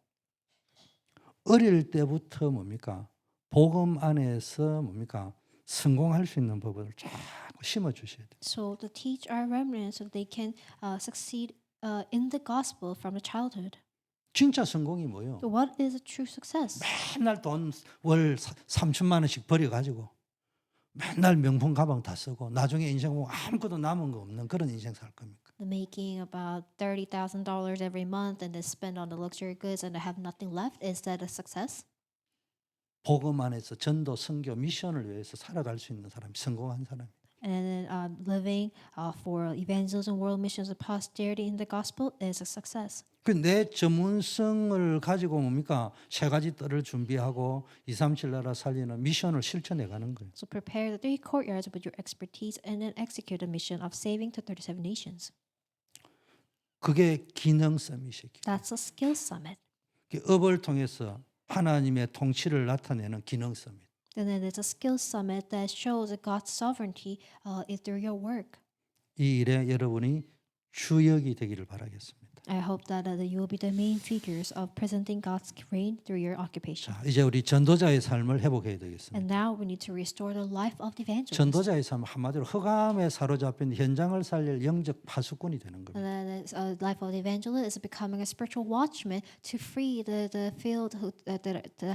어릴 때부터 뭡니까? 복음 안에서 뭡니까? 성공할 수 있는 법을 자꾸 심어 주셔야 돼요. So to teach our remnants so they can succeed in the gospel from the childhood. 진짜 성공이 뭐예요? So what is a true success? 맨날 돈 월 3천만 원씩 벌여 가지고 맨날 명품 가방 다 쓰고 나중에 인생 보면 아무것도 남은 거 없는 그런 인생 살 겁니까? The making about $30,000 every month and then spend on the luxury goods and have nothing left, is that a success? 복음 안에서 전도, 선교, 미션을 위해서 살아갈 수 있는 사람이 성공한 사람이다. And then living for evangelism, world missions, and posterity in the gospel is a success. 그 내 전문성을 가지고 뭡니까? 세 가지 뜰을 준비하고 237 나라 살리는 미션을 실천해 가는 거예요. So prepare the 3 courtyards with your expertise and then execute the mission of saving to 37 nations. 그게 기능 서밋이기. That's a skill summit. 업을 통해서 하나님의 통치를 나타내는 기능성입니다. And then there's a skills summit that shows God's sovereignty through your work. 이 일에 여러분이 주역이 되기를 바라겠습니다. I hope that you will be the main figures of presenting God's reign through your occupation. 자, 이제 우리 전도자의 삶을 회복해야 되겠습니다. And now we need to restore the life of the evangelist. 전도자의 삶 한마디로 흑암에 사로잡힌 현장을 살릴 영적 파수꾼이 되는 겁니다. And then the life of the evangelist is becoming a spiritual watchman to free the field that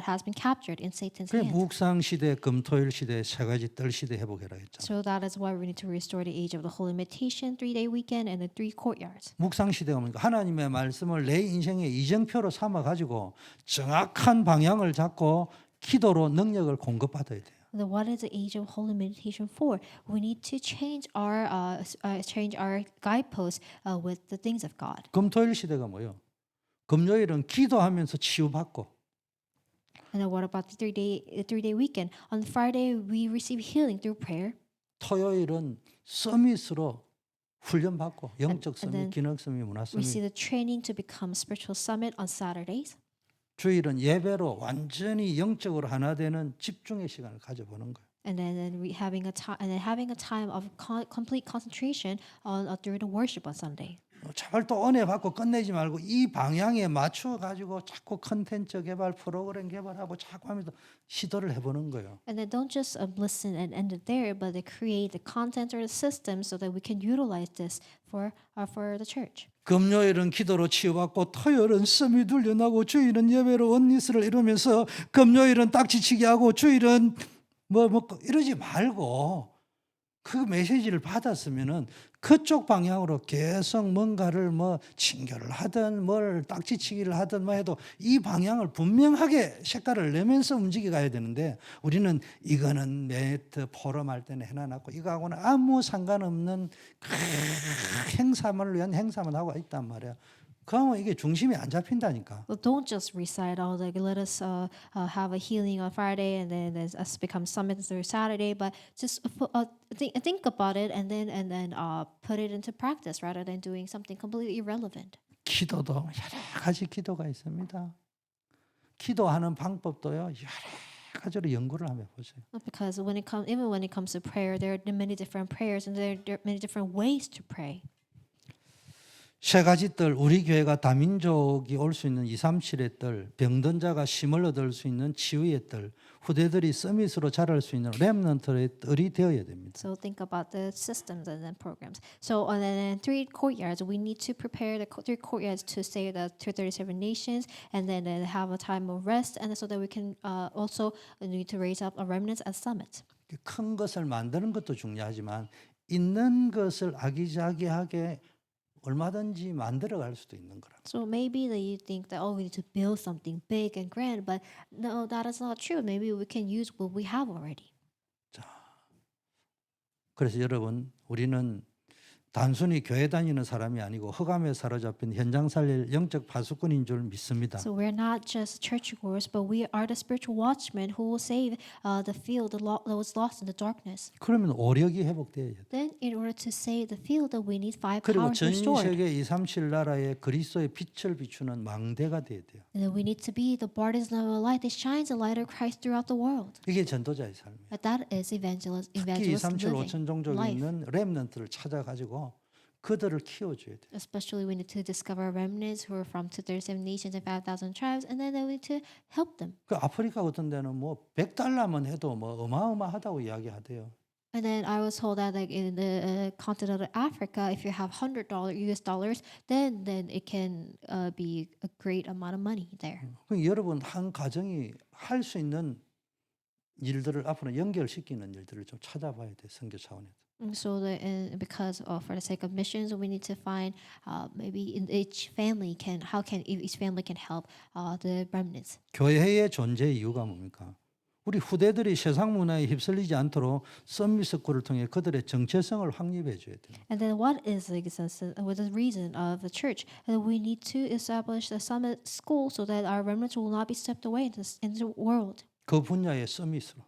has been captured in Satan's 그 hand. 묵상 시대, 금토일 시대, 세 가지 뜰 시대 회복해라 했잖아요. So that is why we need to restore the age of the holy meditation, 3-day weekend, and the 3 courtyards. 묵상 시대가 뭡니까? 하나님의 말씀을 내 인생의 이정표로 삼아 가지고 정확한 방향을 잡고 기도로 능력을 공급받아야 돼요. Then what is the age of holy meditation for? We need to change our guideposts with the things of God. 금토일 시대가 뭐예요? 금요일은 기도하면서 치유받고 And then what about the 3-day weekend? On Friday we receive healing through prayer. 토요일은 서밋으로 훈련받고 영적 and then 서밋, 기능 서밋, 문화 We see 서밋. the training to become spiritual summit on Saturdays. 주일은 예배로 완전히 영적으로 하나 되는 집중의 시간을 가져보는 거예요. And then we having a time of complete concentration on during the worship on Sunday. 제발 또 은혜 받고 끝내지 말고 이 방향에 맞춰 가지고 자꾸 컨텐츠 개발, 프로그램 개발하고 자꾸 하면서 시도를 해보는 거예요. And then don't just listen and end it there, but they create the content or the system so that we can utilize this for the church. 금요일은 기도로 치유받고 토요일은 썸이 둘려나고 주일은 예배로 원리스를 이루면서 금요일은 딱지치기 하고 주일은 뭐 이러지 말고 그 메시지를 받았으면은 그쪽 방향으로 계속 뭔가를 뭐 친교를 하든 뭘 딱지치기를 하든 뭐 해도 이 방향을 분명하게 색깔을 내면서 움직여 가야 되는데 우리는 이거는 메이트 포럼 할 때는 해놔놨고 이거하고는 아무 상관없는 행사만을 위한 행사만 하고 있단 말이야. 그러면 이게 중심이 안 잡힌다니까. Well, don't just recite all like let us have a healing on Friday and then us become summit through Saturday, but just think about it and then put it into practice rather than doing something completely irrelevant. 기도도 여러 가지 기도가 있습니다. 기도하는 방법도요 여러 가지로 연구를 하면 보세요. Because even when it comes to prayer, there are many different prayers and there are many different ways to pray. 세 가지 뜰, 우리 교회가 다민족이 올 수 있는 237의 뜰, 병든 자가 힘을 얻을 수 있는 치유의 뜰, 후대들이 서밋으로 자랄 수 있는 렘넌트의 뜰이 되어야 됩니다. So think about the systems and then programs. So and then 3 courtyards, we need to prepare the 3 courtyards to say the 237 nations, and then have a time of rest, and so that we can also need to raise up a remnants and summits. 큰 것을 만드는 것도 중요하지만 있는 것을 아기자기하게 얼마든지 만들어갈 수도 있는 거라. So maybe that you think that we need to build something big and grand, but no, that is not true. Maybe we can use what we have already. 그래서 여러분 우리는 단순히 교회 다니는 사람이 아니고 흑암에 사로잡힌 현장 살릴 영적 파수꾼인 줄 믿습니다. So we're not just churchgoers, but we are the spiritual watchmen who will save the field that was lost in the darkness. 그러면 오력이 회복돼야 돼요. Then, in order to save the field, that we need 5 그리고 powers 전 restored. 세계 237 나라에 그리스도의 빛을 비추는 망대가 돼야 돼요. And then we need to be the bodies of a light that shines the light of Christ throughout the world. 이게 전도자의 삶이에요. But that is evangelist 특히 237 living 5천 종족에 life. 있는 렘넌트를 찾아가지고 그들을 키워줘야 돼요. Especially we need to discover remnants who are from 237 nations and 5,000 tribes, and then we need to help them. 그 아프리카 같은 데는 뭐 $100만 해도 뭐 어마어마하다고 이야기하대요. And then I was told that like in the continent of Africa, if you have $100 US dollars, then it can be a great amount of money there. 그럼 여러분 한 가정이 할 수 있는 일들을 앞으로 연결시키는 일들을 좀 찾아봐야 돼 선교 차원에서. So because for the sake of missions, we need to find maybe in each family each family can help the remnants. 교회의 존재 이유가 뭡니까? 우리 후대들이 세상 문화에 휩쓸리지 않도록 썸밋 스쿨을 통해 그들의 정체성을 확립해 줘야 돼요. And then what is the reason of the church? And we need to establish a summit school so that our remnants will not be swept away in the world. 그 분야의 서밋으로.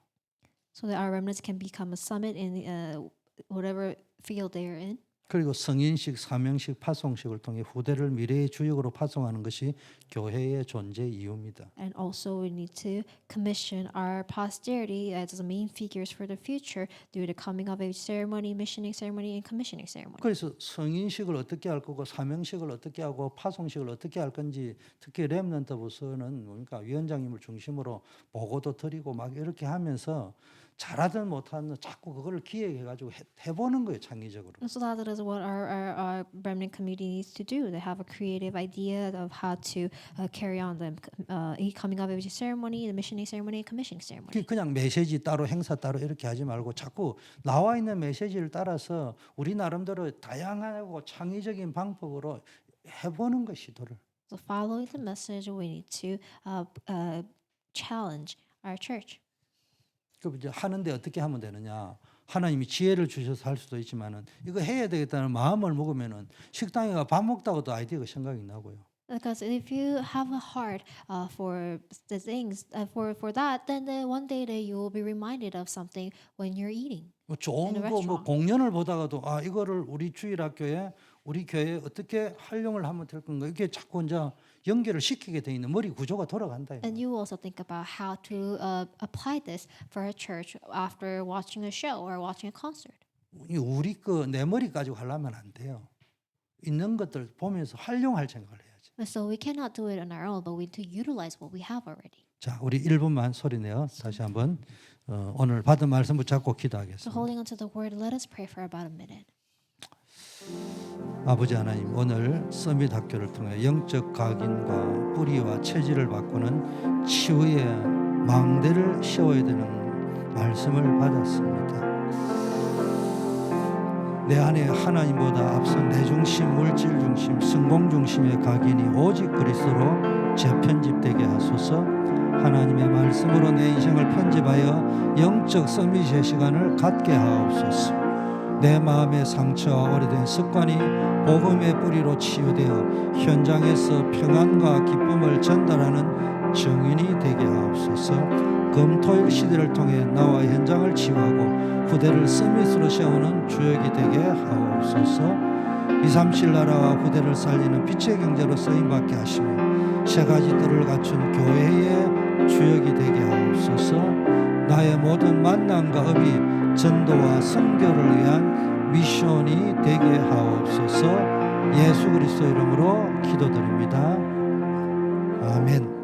So that our remnants can become a summit in whatever field they are in. 그리고 성인식, 사명식, 파송식을 통해 후대를 미래의 주역으로 파송하는 것이 교회의 존재 이유입니다. And also we need to commission our posterity as the main figures for the future through the coming of age ceremony, missioning ceremony, and commissioning ceremony. 그래서 성인식을 어떻게 할 거고 사명식을 어떻게 하고 파송식을 어떻게 할 건지 특히 렘넌트 부서는 뭡니까 위원장님을 중심으로 보고도 드리고 막 이렇게 하면서 잘하든 못하든 자꾸 그거를 기획해가지고 해보는 거예요 창의적으로. And so that is what our remnant community needs to do. They have a creative idea of how to carry on the coming of age ceremony, the missioning ceremony, and commissioning ceremony. 그냥 메시지 따로 행사 따로 이렇게 하지 말고 자꾸 나와 있는 메시지를 따라서 우리 나름대로 다양하고 창의적인 방법으로 해보는 거 시도를. So following the message, we need to challenge our church. 그 이제 하는데 어떻게 하면 되느냐? 하나님이 지혜를 주셔서 할 수도 있지만은 이거 해야 되겠다는 마음을 먹으면은 식당에 가 밥 먹다가도 아이디어가 생각이 나고요. Because if you have a heart for the things for that, then one day that you will be reminded of something when you're eating. 뭐 좋은 In a 거 뭐 restaurant. 공연을 보다가도 아 이거를 우리 주일학교에 우리 교회에 어떻게 활용을 하면 될 건가 이게 자꾸 이제 연결을 시키게 돼 있는 머리 구조가 돌아간다. And you also think about how to apply this for a church after watching a show or watching a concert. 우리 거 내 머리 가지고 하려면 안 돼요. 있는 것들 보면서 활용할 생각을 해야지. So we cannot do it on our own, but we need to utilize what we have already. 자, 우리 1분만 소리내어 다시 한번 오늘 받은 말씀 붙잡고 So 기도하겠습니다. holding onto the word, let us pray for about a minute. 아버지 하나님, 오늘 서밋 학교를 통해 영적 각인과 뿌리와 체질을 바꾸는 치유의 망대를 씌워야 되는 말씀을 받았습니다. 내 안에 하나님보다 앞선 내 중심, 물질 중심, 성공 중심의 각인이 오직 그리스도로 재편집되게 하소서. 하나님의 말씀으로 내 인생을 편집하여 영적 서밋의 시간을 갖게 하옵소서. 내 마음의 상처와 오래된 습관이 복음의 뿌리로 치유되어 현장에서 평안과 기쁨을 전달하는 증인이 되게 하옵소서. 금토일 시대를 통해 나와 현장을 치유하고 후대를 서밋으로 세우는 주역이 되게 하옵소서. 237 나라와 후대를 살리는 빛의 경제로 쓰임받게 하시며 세 가지 뜰을 갖춘 교회의 주역이 되게 하옵소서. 나의 모든 만남과 업이 전도와 선교를 위한 미션이 되게 하옵소서. 예수 그리스도 이름으로 기도드립니다. 아멘.